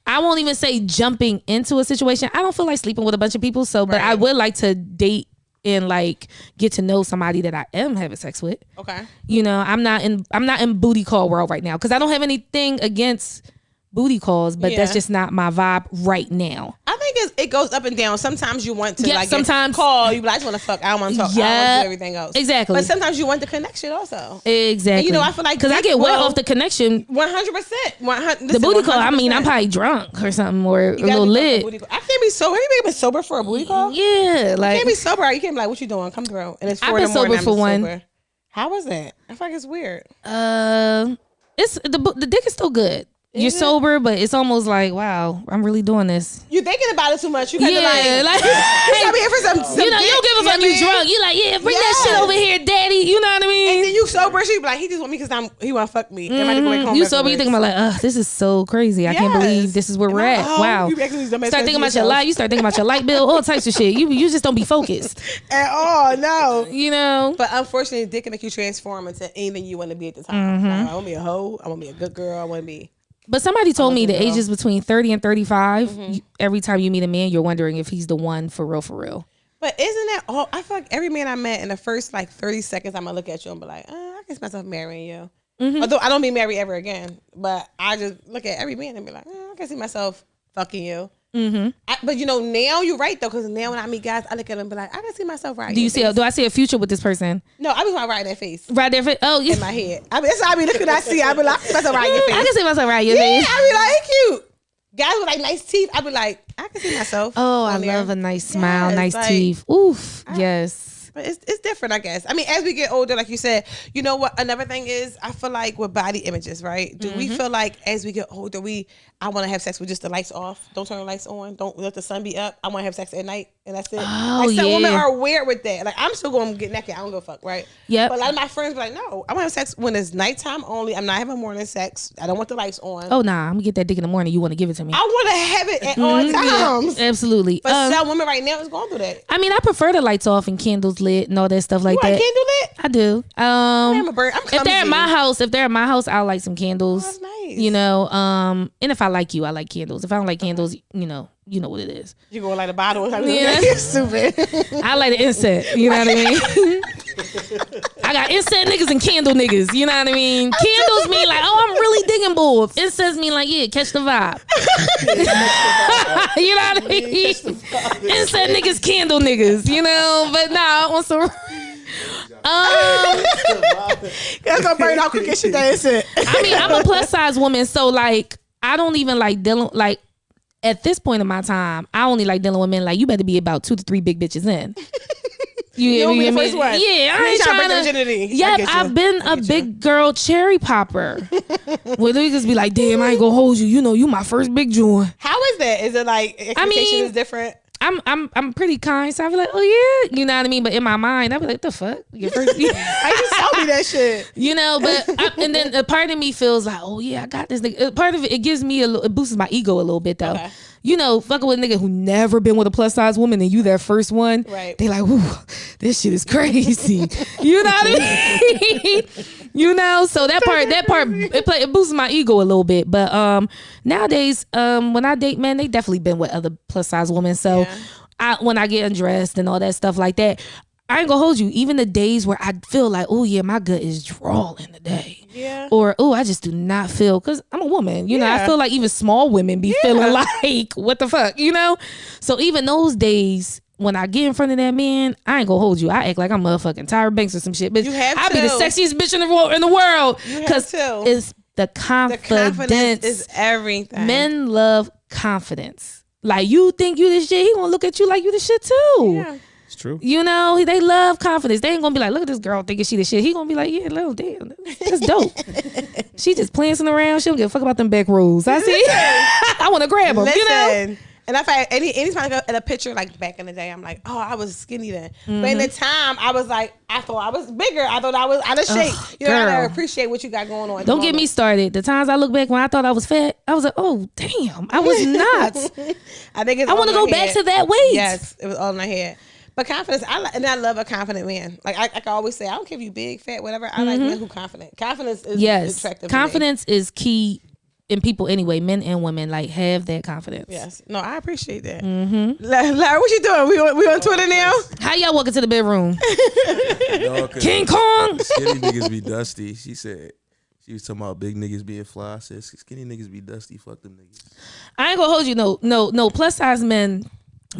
I won't even say jumping into a situation. I don't feel like sleeping with a bunch of people. So, but I would like to date and like get to know somebody that I am having sex with. Okay. You know, I'm not in booty call world right now because I don't have anything against booty calls, but that's just not my vibe right now. I think it goes up and down. Sometimes you want to sometimes call you, but I just want to fuck. I don't want to talk. I want to do everything else. Exactly. But sometimes you want the connection also. Exactly. And, you know, I feel like because I get wet off the connection. 100%. The booty call. I mean, I'm probably drunk or something or a little lit. I can't be sober. Have you been sober for a booty call? Yeah, like you can't be sober. You can't be like, what you doing? Come through. And it's 4 I've been sober for one. How was that? I feel like it's weird. It's the dick is still good. You're sober, but it's almost like, wow, I'm really doing this. You're thinking about it too much. You kind of like you come here for some you know, you don't give a fuck. You drunk. You like, yeah, bring that shit over here, daddy. You know what I mean? And then you sober, she be like, he just want me because he want to fuck me. You sober, you thinking about like, this is so crazy. I can't believe this is where we're at. Wow. You start thinking about your life. You start thinking about your light bill, all types of shit. You just don't be focused at all. No, you know. But unfortunately, dick can make you transform into anything you want to be at the time. I want to be a hoe. I want to be a good girl. I want to be. But somebody told me the ages between 30 and 35, every time you meet a man, you're wondering if he's the one for real, for real. But isn't that all? I feel like every man I met in the first like 30 seconds, I'm going to look at you and be like, I can see myself marrying you. Although I don't be married ever again. But I just look at every man and be like, I can see myself fucking you. But you know, now you're right though, because now when I meet guys, I look at them and be like, I can see myself right. Do I see a future with this person? No, I be like right in their face. Right there, oh yeah. In my head. I mean, that's how I be looking. I see. I be like, I can see myself right in your face. I can see myself right in your face. Yeah, I be like, cute. Guys with like nice teeth, I be like, I can see myself. Oh, I love a nice smile, nice teeth. Oof, yes. But it's different, I guess. I mean, as we get older, like you said, you know what? Another thing is, I feel like with body images, right? Do we feel like as we get older, I want to have sex with just the lights off? Don't turn the lights on. Don't let the sun be up. I want to have sex at night, and that's it. Oh, like some women are weird with that. Like I'm still going to get naked. I don't go fuck, right? Yeah. But a lot of my friends be like, no, I want to have sex when it's nighttime only. I'm not having morning sex. I don't want the lights on. Oh nah, I'm gonna get that dick in the morning. You want to give it to me? I want to have it at all times. Yeah, absolutely. But some women right now is going through that. I mean, I prefer the lights off and candles lit and all that stuff like that. You candle lit? I do. I'm a bird. I'm clumsy. If they're at my house, I'll light some candles. Oh, that's nice. You know, and if I like you, I like candles. If I don't like candles, you know what it is. You gonna light a bottle? Yeah, you're stupid. I light an incense. You know what I mean? I got incense niggas and candle niggas. You know what I mean? Candles mean like, oh, I'm really digging bull. Incense mean like, yeah, catch the vibe. You know what I mean? Incense niggas, candle niggas. You know, but nah, I want some. That's gonna burn out quick as shit. That's it. I mean, I'm a plus size woman, so like, I don't even like dealing like. At this point in my time, I only like dealing with men like you better be about 2 to 3 big bitches in. You be the first one. Yeah, I ain't trying to. Virginity. Yeah, I've been a big girl cherry popper. Where they just be like, damn, I ain't gonna hold you. You know, you my first big joint. How is that? Is it like expectation is different? I'm pretty kind, so I be like, oh yeah, you know what I mean. But in my mind, I be like, the fuck, your first. I just tell me that shit, you know. But and then a part of me feels like, oh yeah, I got this nigga. Part of it gives me it boosts my ego a little bit though. Okay. You know, fucking with a nigga who never been with a plus size woman and you their first one. Right. They like, whoo, this shit is crazy. You know what I mean? You know, so that part it boosts my ego a little bit. But nowadays, when I date men, they definitely been with other plus size women. So when I get undressed and all that stuff like that, I ain't gonna hold you. Even the days where I feel like, oh yeah, my gut is drawling today. Yeah. Or, oh, I just do not feel, because I'm a woman. You know, I feel like even small women be feeling like, what the fuck, you know? So even those days, when I get in front of that man, I ain't gonna hold you. I act like I'm motherfucking Tyra Banks or some shit. But I'll be the sexiest bitch in the world. Because it's the confidence. The confidence is everything. Men love confidence. Like, you think you the shit, he gonna look at you like you the shit too. Yeah. It's true. You know, they love confidence. They ain't gonna be like, look at this girl thinking she the shit. He gonna be like, yeah, little damn, that's dope. She just prancing around. She don't give a fuck about them back rows. I see. I want to grab them. Listen, You know. and if I anytime I go at a picture like back in the day, I'm like, oh, I was skinny then. But in the time, I was like, I thought I was bigger. I thought I was out of shape. You know, I gotta appreciate what you got going on. Don't get me started. The times I look back when I thought I was fat, I was like, oh damn, I was not. I think it's. I want to go back to that weight. Yes, it was all in my head. But confidence, and I love a confident man. Like I can always say, I don't care if you big, fat, whatever. I like men who confident. Confidence is attractive. Confidence is key in people anyway, men and women. Like have that confidence. Yes. No, I appreciate that. Larry, what you doing? We on Twitter now? How y'all walk into the bedroom? No, King Kong. Skinny niggas be dusty. She said. She was talking about big niggas being fly. I said skinny niggas be dusty. Fuck them niggas. I ain't gonna hold you. No. Plus size men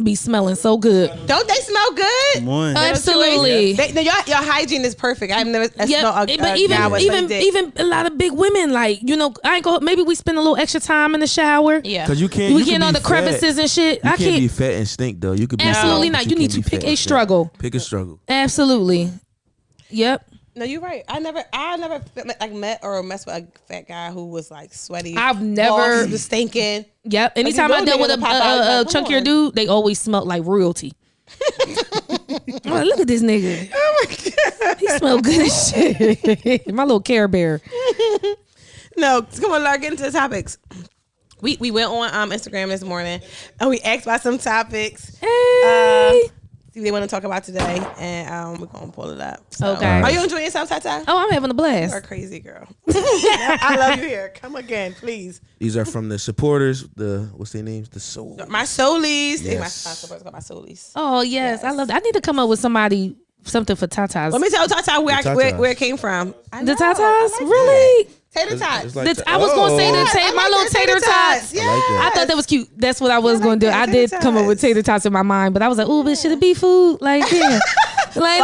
be smelling so good. Don't they smell good? Come on. Absolutely. Your hygiene is perfect. I've never smelled but even a lot of big women, like, you know, I ain't go. Maybe we spend a little extra time in the shower. Yeah, because you can't. We get all the crevices and shit. You can't be fat and stink though. You could be absolutely not. You need to pick a struggle. Pick a struggle. Absolutely. Yep. No, you're right. I never like met or messed with a fat guy who was like sweaty. I've never was stinking. Yep. Anytime I dealt with a chunkier dude, they always smelled like royalty. I'm like, look at this nigga. Oh my god, he smelled good as shit. My little Care Bear. No, come on, Larry, get into the topics. We went on Instagram this morning and we asked about some topics. Hey. They want to talk about today, and we're gonna pull it up. So, okay. Are you enjoying yourself, Tata? Oh, I'm having a blast. You're a crazy girl. I love you here. Come again, please. These are from the supporters. What's their names? The Soul. My Soulies. Yes. My supporters got my Soulies. Oh yes, I love that. I need to come up with something for Tatas. Let me tell Tata where it came from. The Tatas, really? Tater tots. Like I was gonna say my little tater tots. Yeah, I thought that was cute. That's what I was gonna do. I did come up with tater tots in my mind, but I was like, "Ooh, but should it be food?" Like, yeah. Like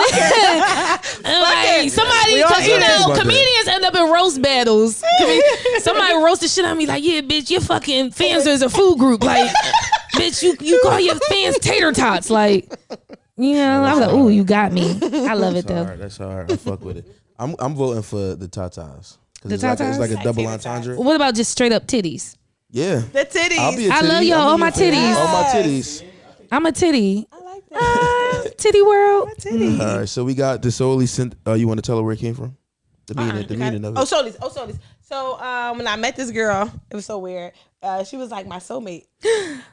somebody, because you know, comedians end up in roast battles. Somebody roast the shit out of me, like, "Yeah, bitch, your fucking fans is a food group." Like, bitch, you call your fans tater tots, like. You know, I was like, "Ooh, you got me." I love it though. That's hard. I fuck with it. I'm voting for the Tatas. The Tatas? It's like a double entendre. What about just straight up titties? Yeah. The titties. I'll be a I love y'all. All my titties. All my titties. I'm a titty. I like that. Titty world. My titties. All right. So we got the solely sent. You want to tell her where it came from? The meaning of it. Oh, Soulies. So when I met this girl, it was so weird. She was like my soulmate,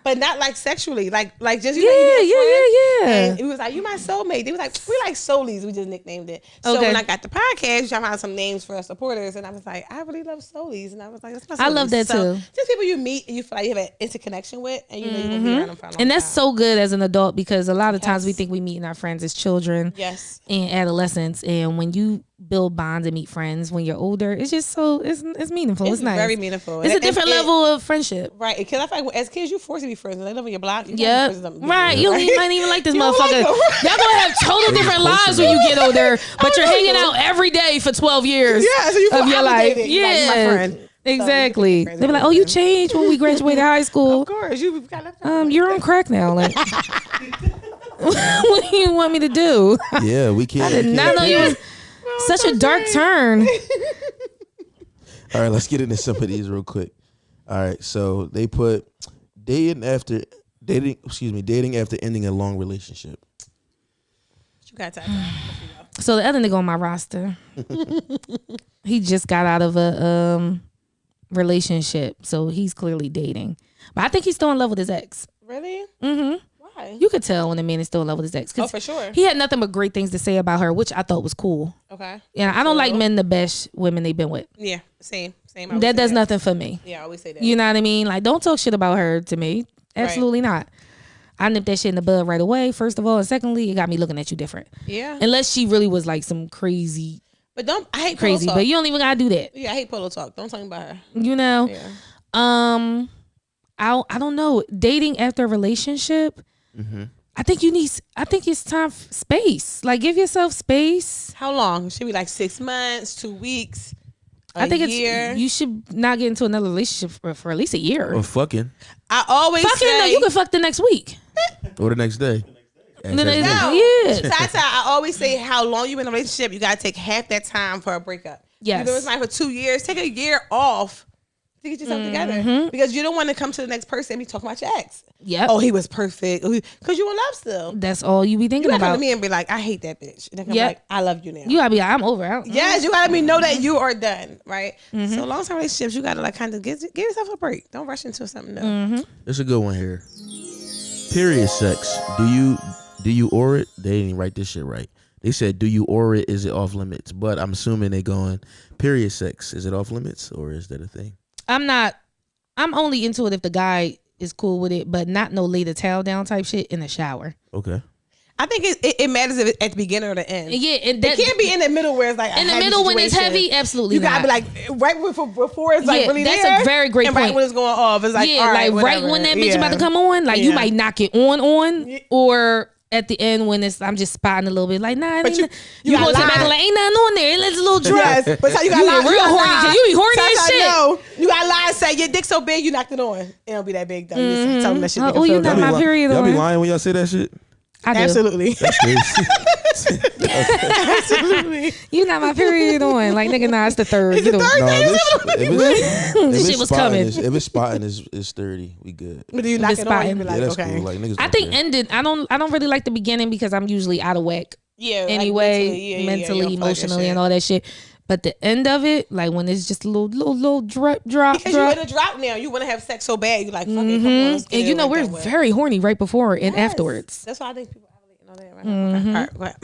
but not like sexually, like just yeah. And it was like, you my soulmate. They was like, we like Soulies. We just nicknamed it. So when I got the podcast, I found some names for our supporters, and I was like, I really love Soulies, and I was like, that's my Soulies. I love that so, too. Just people you meet and you feel like you have an interconnection with, and you know you're gonna be around them for a long And that's time. so good as an adult, because a lot of times we think we meeting our friends as children, Yes, and adolescents, and when you build bonds and meet friends when you're older, it's just so it's meaningful. It's nice. Very meaningful. It's a different level of friendship. Right, because I feel like as kids, you're forced to be friends. They live on your block. Yeah, right. You might even like this You don't motherfucker. like them. Y'all gonna have total different lives when you get older, but you're hanging out every day for 12 years Yeah, so you feel of your life. obligated. Yeah, Like, you my friend. exactly. So you They be like, "Oh, you changed when we graduated high school. Of course, you got left. You're on crack now." Like, what do you want me to do? Yeah, we can't. I did not know you was such a dark turn. All right, let's get into some of these real quick. All right, so they put dating after ending a long relationship. You got time. So the other nigga on my roster, he just got out of a relationship, so he's clearly dating. But I think he's still in love with his ex. Really? Mm-hmm. Why? You could tell when a man is still in love with his ex. Oh, for sure. He had nothing but great things to say about her, which I thought was cool. Okay. Yeah, I don't like men to bash women they've been with. Yeah, same. That does nothing for me. Yeah, I always say that. You know what I mean? Like, don't talk shit about her to me. Absolutely not. I nipped that shit in the bud right away, first of all. And secondly, it got me looking at you different. Yeah. Unless she really was like some crazy. But I hate crazy, polo talk. But you don't even gotta do that. Yeah, I hate polo talk. Don't talk about her. You know? Yeah. I don't know. Dating after a relationship, I think it's time for space. Like, give yourself space. How long? Should be like 6 months, 2 weeks, I think year. you should not get into another relationship for at least a year. Or fucking. I always fucking. say, No, you can fuck the next week. Or the next day. No, No. Tata, I always say how long you in a relationship, you gotta take half that time for a breakup. Yes. You've been with somebody for 2 years, take a year off to get yourself together. Because you don't want to come to the next person and be talking about your ex. Yep. Oh, he was perfect. Because you in love still. That's all you be You thinking gotta come about. to me and be like, I hate that bitch. And then be like, I love you now. You gotta be like, I'm over. Yes, you gotta know that you are done, right? So long-term relationships, you gotta like kind of give yourself a break. Don't rush into something new. There's a good one here. Period sex. Do you or it? They didn't write this shit right. They said, do you or it? Is it off limits? But I'm assuming they going, period sex. Is it off limits or is that a thing? I'm only into it if the guy is cool with it, but not no lay the towel down type shit in the shower. Okay. I think it matters if it's at the beginning or the end. Yeah, it can't be in the middle where it's like in the middle when it's heavy. Absolutely, you gotta be like right before it's like really that's there. A very great and point. Right when it's going off, it's like like right when that bitch about to come on, like you might knock it on, or at the end when it's I'm just spotting a little bit, like nah. But you go to the back like ain't nothing on there. It's a little dry. Yes, but so you got lie, real horny. You be horny as shit. No, you got lie and say your dick so big you knocked it on. It don't be that big though. You just tell them that shit. Oh, you not my period. Y'all be lying when y'all say that shit. I do. Absolutely. That's crazy. Absolutely. You not my period on. Like, nigga, nah, it's the third. It's the third This shit was coming. If it's spotting, it's 30. We good. But do you knock it on? You be like, that's okay. cool. Like, niggas I think ended. I don't really like the beginning because I'm usually out of whack. Yeah. Anyway, mentally, emotionally, and all that shit. But the end of it, like when it's just a little drop. Because you're in a drop now. You want to have sex so bad. You're like, fuck it, come on, let's get and you know we're very horny right before and afterwards. That's why I think people know that. Right? Okay. All right,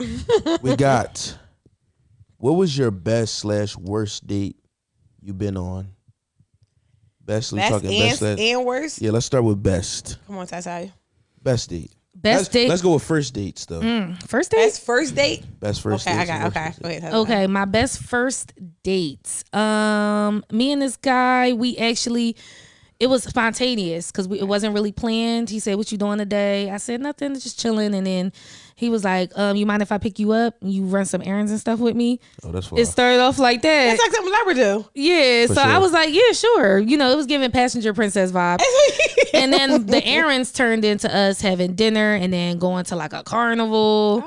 we got. What was your best/worst date you've been on? Best and worst. Yeah, let's start with best. Come on, Tata. Best date. Best date. Let's go with first dates though. First date. Best first date. Best first date. Okay, I got. Okay. Okay, my best first dates. Me and this guy, we actually. It was spontaneous because it wasn't really planned. He said, "What you doing today?" I said, "Nothing, just chilling." And then he was like, "You mind if I pick you up and you run some errands and stuff with me?" Oh, that's fine. It started off like that. It's like something I would do. Yeah, so sure. I was like, "Yeah, sure." You know, it was giving passenger princess vibe. And then the errands turned into us having dinner and then going to like a carnival.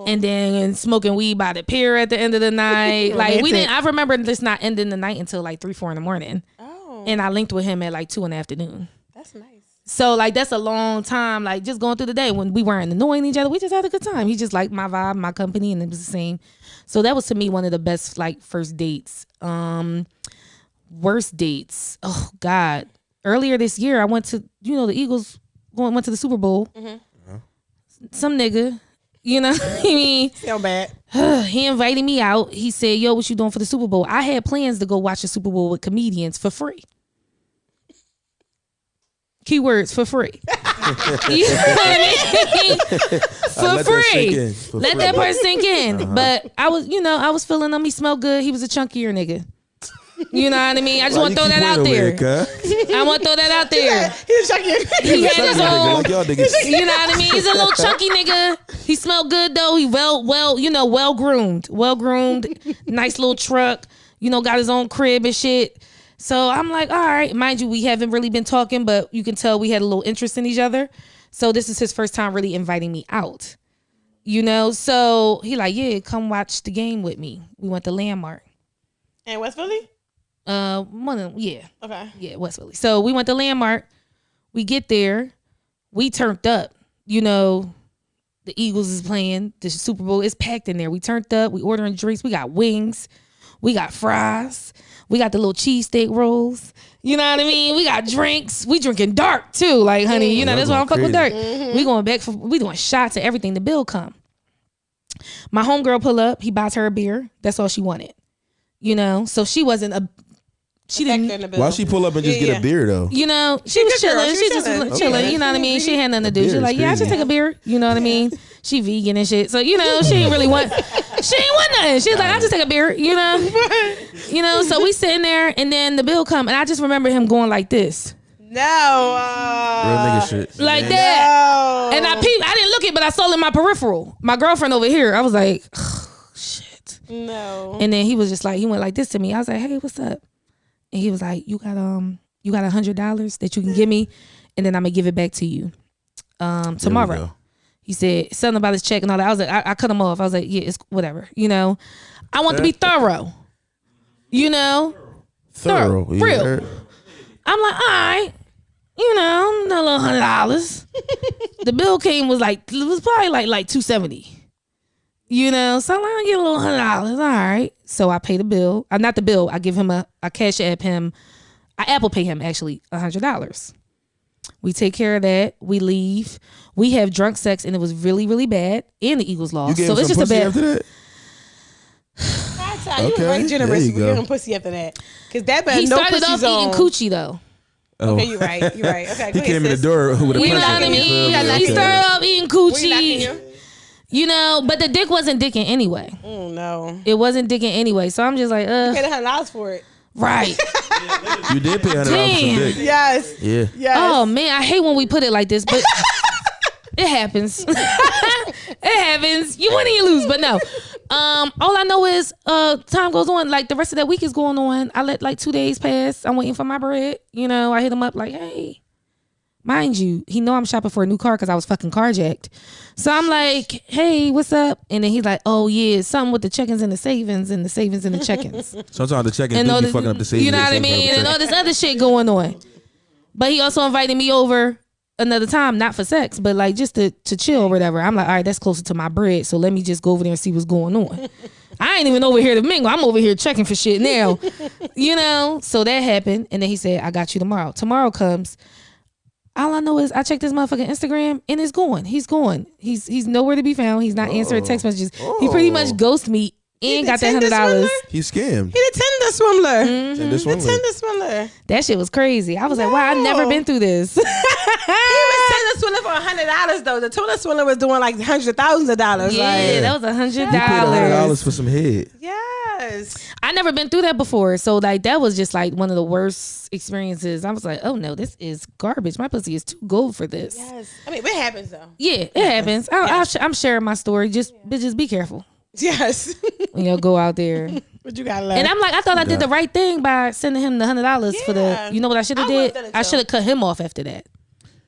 And then smoking weed by the pier at the end of the night. Like we didn't. I remember this not ending the night until like 3, 4 in the morning. And I linked with him at like 2 in the afternoon. That's nice. So like that's a long time, like just going through the day when we weren't annoying each other. We just had a good time. He just liked my vibe, my company, and it was the same. So that was to me one of the best like first dates. Worst dates. Oh God. Earlier this year I went to, the Eagles went to the Super Bowl. Mm-hmm. Some nigga, I mean, feel bad. He invited me out. He said, "Yo, what you doing for the Super Bowl?" I had plans to go watch the Super Bowl with comedians for free. Keywords for free. You know what I mean? For free. Let that part sink in. But I was feeling him. He smelled good. He was a chunkier nigga. You know what I mean? I just want to throw that out there. I want to throw that out there. He's chunky. He had his own. You know what I mean? He's a little chunky nigga. He smelled good though. He well groomed. Nice little truck. Got his own crib and shit. So I'm like, all right. Mind you, we haven't really been talking, but you can tell we had a little interest in each other. So this is his first time really inviting me out. So he like, yeah, come watch the game with me. We went to Landmark. In West Philly? Okay. Yeah, West Philly. So we went to Landmark. We get there. We turned up. The Eagles is playing. The Super Bowl is packed in there. We turned up. We ordering drinks. We got wings. We got fries. We got the little cheesesteak rolls. You know what I mean? We got drinks. We drinking dark too. Like, honey, that's why I'm fucking with dark. Mm-hmm. We going back we doing shots and everything. The bill come. My homegirl pull up. He buys her a beer. That's all she wanted. So she wasn't she didn't. Why she pull up and just get a beer though? She was chilling. She just chilling. You know what I mean? She had nothing to do. She's like, yeah, I just take a beer. You know what I mean? She vegan and shit. So she ain't really want. She ain't want nothing. She's like, I just take a beer. So we sitting there, and then the bill come, and I just remember him going like this. No. Real nigga shit. Like that. And I didn't look it, but I saw it in my peripheral. My girlfriend over here. I was like, oh, shit. No. And then he was just like, he went like this to me. I was like, hey, what's up? And he was like, you got $100 that you can give me, and then I'm gonna give it back to you tomorrow. He said something about his check and all that. I was like, I cut him off. I was like, yeah, it's whatever. You know, I want to be thorough. You know, Thorough. real. Yeah. I'm like, all right. You know, a little $100. The bill it was probably like $270. You know, so I'm like, I get a little $100. All right. So I pay the bill. Not the bill. I give him I cash app him. I Apple Pay him actually $100. We take care of that. We leave. We have drunk sex and it was really, really bad. And the Eagles lost. You gave So him it's some just a pussy bad. after that? You were very generous. There you You go. give him pussy after that. Because that man, He no started pussy off zone. eating coochie though. Oh. Okay, you're right. You're right. Okay, He came in the door with a You know punch. what I mean? We got He knocking started off eating Were you knocking coochie. you? You know, but the dick wasn't dicking anyway. Oh no. It wasn't dicking anyway. So I'm just like, You paid $100 for it. right. You did pay $100 for Damn. dick. Yes. Yeah. Yes. Oh man, I hate when we put it like this, but it happens. It happens. You win and you lose, but no. All I know is time goes on. Like the rest of that week is going on. I let like 2 days pass. I'm waiting for my bread. You know, I hit him up like, hey. Mind you, he know I'm shopping for a new car because I was fucking carjacked. So I'm like, hey, what's up? And then he's like, oh yeah, something with the check-ins and the savings and the savings and the check-ins. Sometimes the check-in And do all be this, fucking up the savings. you know what I mean? And all this other shit going on. But he also invited me over another time, not for sex, but like just to chill or whatever. I'm like, all right, that's closer to my bread, so let me just go over there and see what's going on. I ain't even over here to mingle. I'm over here checking for shit now. You know? So that happened. And then he said, I got you tomorrow. Tomorrow comes. All I know is I checked this motherfucking Instagram and it's gone. He's gone. He's nowhere to be found. He's not answering text messages. He pretty much ghosted me and got that $100. He scammed. He the Tinder swindler. And this one, Tinder swindler. That shit was crazy. I was like, wow, I've never been through this. He was Tinder swindler for $100 though. The Tinder swindler was doing like hundreds of thousands of dollars. Yeah, Like, that was $100. he paid $100 for some head. yes. I never been through that before. So like that was just like one of the worst experiences. I was like, oh no, this is garbage. My pussy is too gold for this. Yes. I mean, what happens though? Yeah, it happens. I'm sharing my story. Just bitches, be careful Yes. when you go out there. What you got left? And I'm like, I thought I did the right thing by sending him the $100 for the. Yeah. You know what I should have I would've did? done it I too. should have cut him off after that.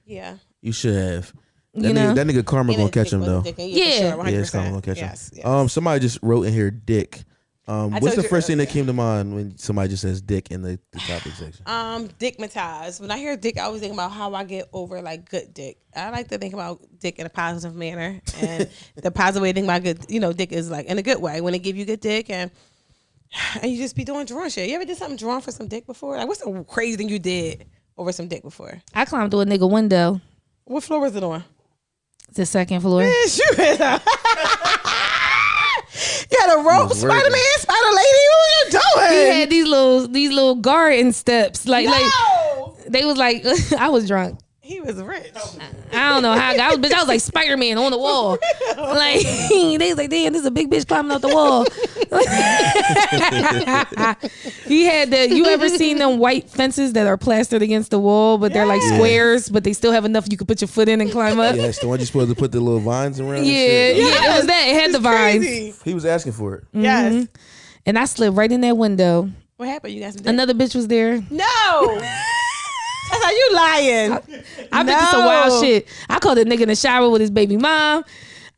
yeah. You should have. You know? That nigga karma gonna catch him though. Yeah. Yeah. For sure, Yeah, it's 100%. karma gonna catch Yes. him. Somebody just wrote in here, dick. What's told the you first thing that earlier. came to mind when somebody just says dick in the topic section? Dickmatized. When I hear dick, I always think about how I get over like good dick. I like to think about dick in a positive manner, and the positive way to think about good, dick is like in a good way when they give you good dick, and you just be doing drawn shit. You ever did something drawn for some dick before? Like, what's the crazy thing you did over some dick before? I climbed through a nigga window. What floor was it on? The second floor. Bitch, you had a rope, was Spider-Man, working. Spider Lady. What were you doing? He had these little garden steps. Like they was like I was drunk. He was rich. I don't know how I was, bitch. I was like Spider-Man on the wall. Like they was like, damn, this is a big bitch climbing up the wall. He had you ever seen them white fences that are plastered against the wall, but they're like squares, but they still have enough you could put your foot in and climb up? Yeah, it's the one you're supposed to put the little vines around. and Yeah, shit. it was that. It had the vines. Crazy. He was asking for it. Yes. And I slid right in that window. What happened? You got some dick? Another bitch was there. No. That's how you lying. I've been through some wild shit. I called a nigga in the shower with his baby mom.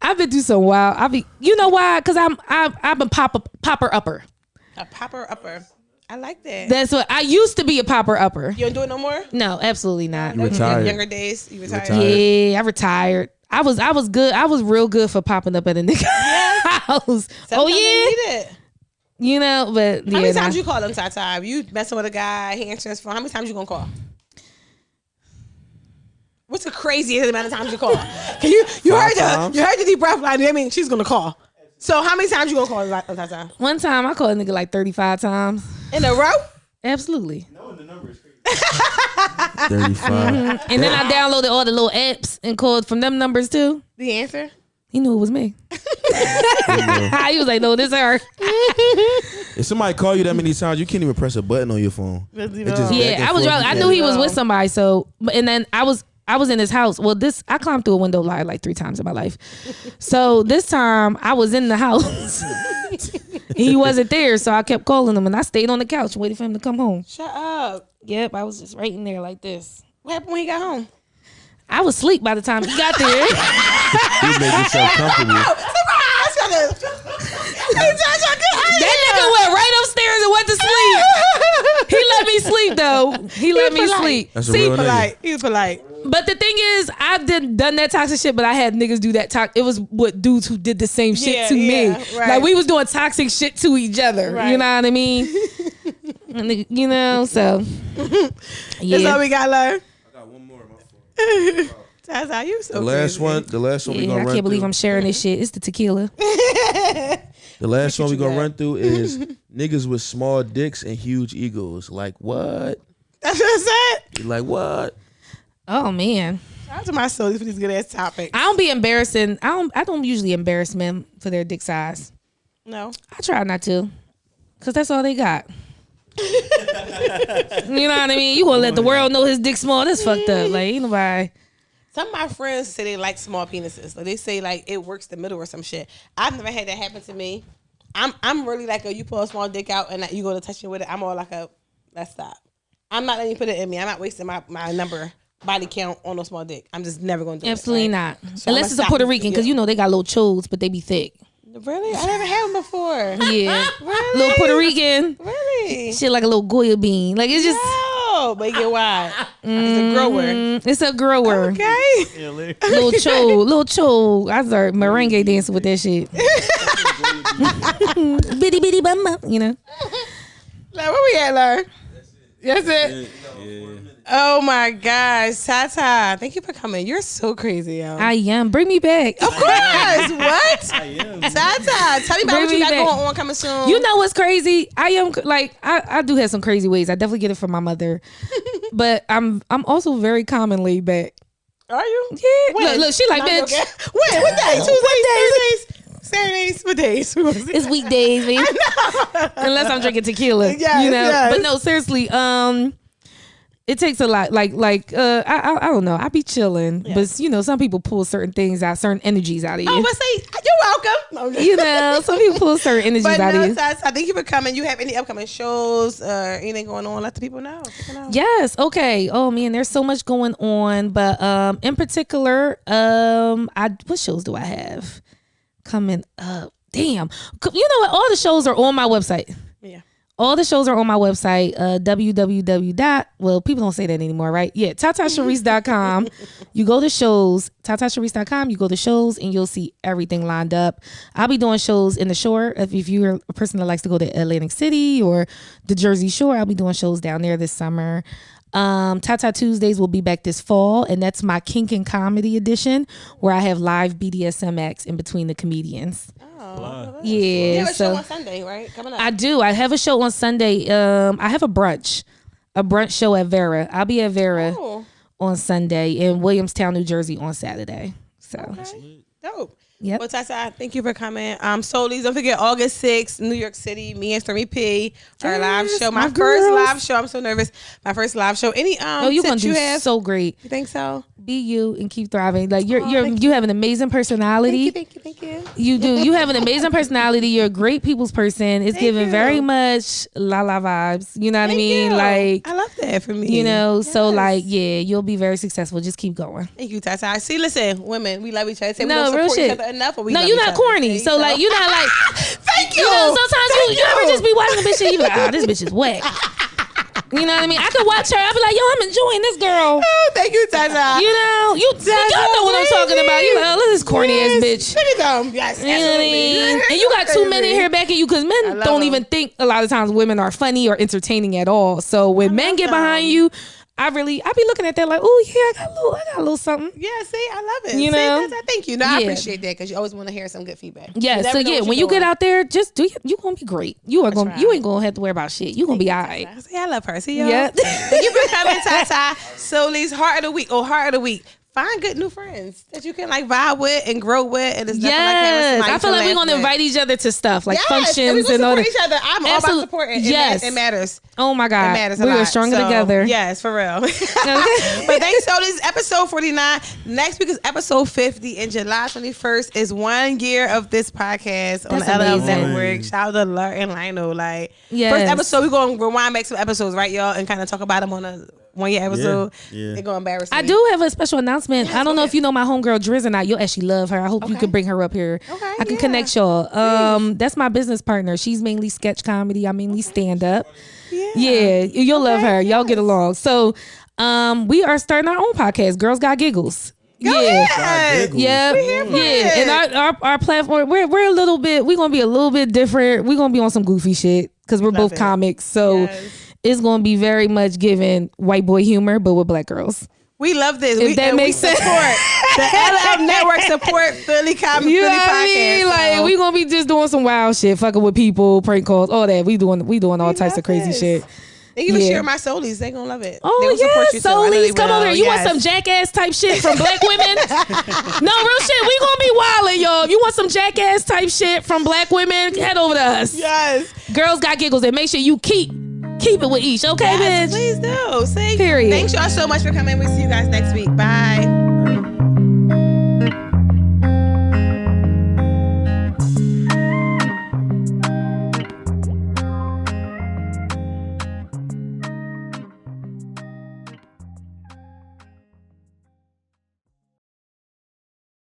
I've been through some wild. You know why? Because I've been popper upper. A popper upper. I like that. That's what I used to be, a popper upper. You don't do it no more? No, absolutely not. You retired. Younger days, you retired. Yeah, I retired. I was good. I was real good for popping up at a nigga house. Sometimes they need it. You know, but How many times you call them, Tata? You messing with a guy, he answers his phone. How many times you gonna call? What's the craziest amount of times you call? Can you heard times? the deep breath line? I mean, she's gonna call. So how many times you gonna call Tata? One time I called a nigga like 35 times. In a row? Absolutely. Knowing the number is crazy. 35. And then I downloaded all the little apps and called from them numbers too. The answer? He knew it was me. He was like, no, this her. If somebody call you that many times, you can't even press a button on your phone. Let's leave It it just alone. back Yeah, and I was forth. drunk. I knew he was with somebody. So, and then I was in his house. Well, I climbed through a window like 3 times in my life. So this time I was in the house. He wasn't there, so I kept calling him, and I stayed on the couch waiting for him to come home. Shut up. Yep, I was just right in there like this. What happened when he got home? I was asleep by the time he got there. You made yourself comfortable. That nigga went right upstairs and went to sleep. He let me sleep though. He let me sleep. That's a real nigga. He was polite. But the thing is, I've done that toxic shit, but I had niggas do that it was what dudes who did the same shit to me. Right. Like we was doing toxic shit to each other. Right. You know what I mean? And, you know, so yeah. That's all we got, love. I got one more. My fault. That's how you so The last crazy. one we Yeah, gonna I run can't believe through. I'm sharing this shit. It's the tequila. The last one we gonna got. run through is niggas with small dicks and huge egos. Like what? That's what I said. You like what? Oh man. Shout out to my souls for these good ass topics. I don't be embarrassing. I don't usually embarrass men for their dick size. No. I try not to. Cause that's all they got. You know what I mean? You gonna let the world know his dick small. That's fucked up. Like ain't nobody. Some of my friends say they like small penises. Like they say like it works the middle or some shit. I've never had that happen to me. I'm really like you pull a small dick out and you go to touch me with it. I'm all like let's stop. I'm not letting you put it in me. I'm not wasting my body count on a small dick. I'm just never gonna do Absolutely it. Right? not. So Unless I'ma it's a stop Puerto you. Rican, because you know they got little chodes, but they be thick. Really? I never had them before. Yeah. Really? Little Puerto Rican. Really? Shit like a little Goya bean. Like it's just Oh, but you get why? It's a grower. it's a grower. Okay. Little chode. I start merengue dancing with that shit. Bitty bitty bum, you know. Like, where we at, Larry? That's it. Oh my gosh, Tata! Thank you for coming. You're so crazy, yo. I am. Bring me back. Of course. What? I am. Tata, tell me about Bring what you me got back. going on coming soon. You know what's crazy? I am like I do have some crazy ways. I definitely get it from my mother, but I'm also very common laid back. Are you? Yeah. When? Look, she like No, bitch. okay. When? What days? Tuesdays, Thursdays, Saturdays. What days? It's weekdays, man. Unless I'm drinking tequila. Yes, you know. yes. But no, seriously, it takes a lot. I don't know. I be chilling, but you know, some people pull certain things out, certain energies out of you. Oh, but say you're welcome. No, I'm just- You know, some people pull certain energies But out of no, you. Tata, thank you for coming. You have any upcoming shows or anything going on? Let the people know. Yes. Okay. Oh man, there's so much going on, but in particular, what shows do I have coming up? Damn. You know what? All the shows are on my website. Yeah. All the shows are on my website, well, people don't say that anymore, right? Yeah, TataSherice.com. You go to shows, TataSherice.com, you go to shows, and you'll see everything lined up. I'll be doing shows in the shore. If you're a person that likes to go to Atlantic City or the Jersey Shore, I'll be doing shows down there this summer. Tata Tuesdays will be back this fall, and that's my kink and comedy edition, where I have live BDSM acts in between the comedians. Oh, Yeah, you have a so show on Sunday, right? Coming up. I do. I have a show on Sunday. I have a brunch show at Vera. I'll be at Vera Oh, on Sunday in Williamstown, New Jersey on Saturday. So, okay. Dope. yep. Well, Tata, thank you for coming. Soulies, don't forget August 6th, New York City. Me and Stormy P, our live Yes, show. My my first girls. live show. I'm so nervous. My first live show. Any Oh, you're gonna tips do you have? so great. You think so? Be you and keep thriving. Like thank you have an amazing personality. Thank you. You do. You have an amazing personality. You're a great people's person. It's Thank giving you. very much la vibes. You know what I Thank mean? you. Like, I love that for me. you know, so Yes. like, yeah, you'll be very successful. Just keep going. Thank you, Tata. See, listen, women, we love each other. Say No, we don't real support shit. each other enough, or we No, love you're each not other. corny. See? So like, you're not like, Thank you. you know, sometimes Thank you ever just be watching a bitch and you be like, oh, this bitch is whack. You know what I mean? I could watch her. I'd be like, yo, I'm enjoying this girl. Oh, thank you, Tata. You know, y'all know what I'm talking about. You like, oh, look at this corny ass bitch. Look at them. Yes, You know what I mean? absolutely. And you got two men in here backing you because men love don't them. even think a lot of times women are funny or entertaining at all. So when men love get behind them. you, I be looking at that like, oh yeah, I got a little something. Yeah, see, I love it. You See, know? Tata, thank you. No, I Yeah. appreciate that because you always want to hear some good feedback. Yeah, You so never know yeah, what when you're you get doing. out there, just you gonna be great. You are try. you ain't gonna have to worry about shit. You gonna be all right. See, I love her. See y'all. Yeah. Thank you for coming, Tata. Soulies, heart of the week. Heart of the week. Find good new friends that you can like vibe with and grow with, and it's nothing like having Yes, somebody I feel to like we're laugh gonna with. invite each other to stuff like Yes, functions and and all support that. each other. I'm all about Absolute- supporting. yes. It matters. Oh my It god, matters a we lot. are stronger So, together. Yes, for real. But thanks, so this is episode 49. Next week is episode 50, and July 21st is 1 year of this podcast on That's the LL amazing. Network. Shout out to Lur and Lionel. Like, Yes. first episode, we're going to rewind back some episodes, right, y'all, and kind of talk about them on a on your episode. Yeah. They're gonna embarrass me. I do have a special announcement. Yes, I don't go know if you know my homegirl Driz or not. You'll actually love her. I hope you Okay. could bring her up here. Okay, I can yeah. connect y'all. That's my business partner. She's mainly sketch comedy. I mainly stand up. Yeah, you'll love her. Y'all get along. So we are starting our own podcast, Girls Got Giggles. Yes. Yeah, and our platform, we're a little bit, we're gonna be a little bit different. We're gonna be on some goofy shit because we're both comics, so it's gonna be very much giving white boy humor, but with black girls. We love this. If that makes sense. Support the LL Network support Philly comedy. You know Philly what I podcast. mean? Like we gonna be just doing some wild shit, fucking with people, prank calls, all that. We doing all types of crazy shit. They even share my Solies. They gonna love it. Oh yeah, Solies, come over here. You want some jackass type shit from black women? No, real shit. We gonna be wildin', y'all. If you want some jackass type shit from black women, head over to us. Yes. Girls Got Giggles, and make sure you keep it with each. Okay, Yes, bitch. please do. See? Period. Thanks y'all so much for coming. We'll see you guys next week. Bye.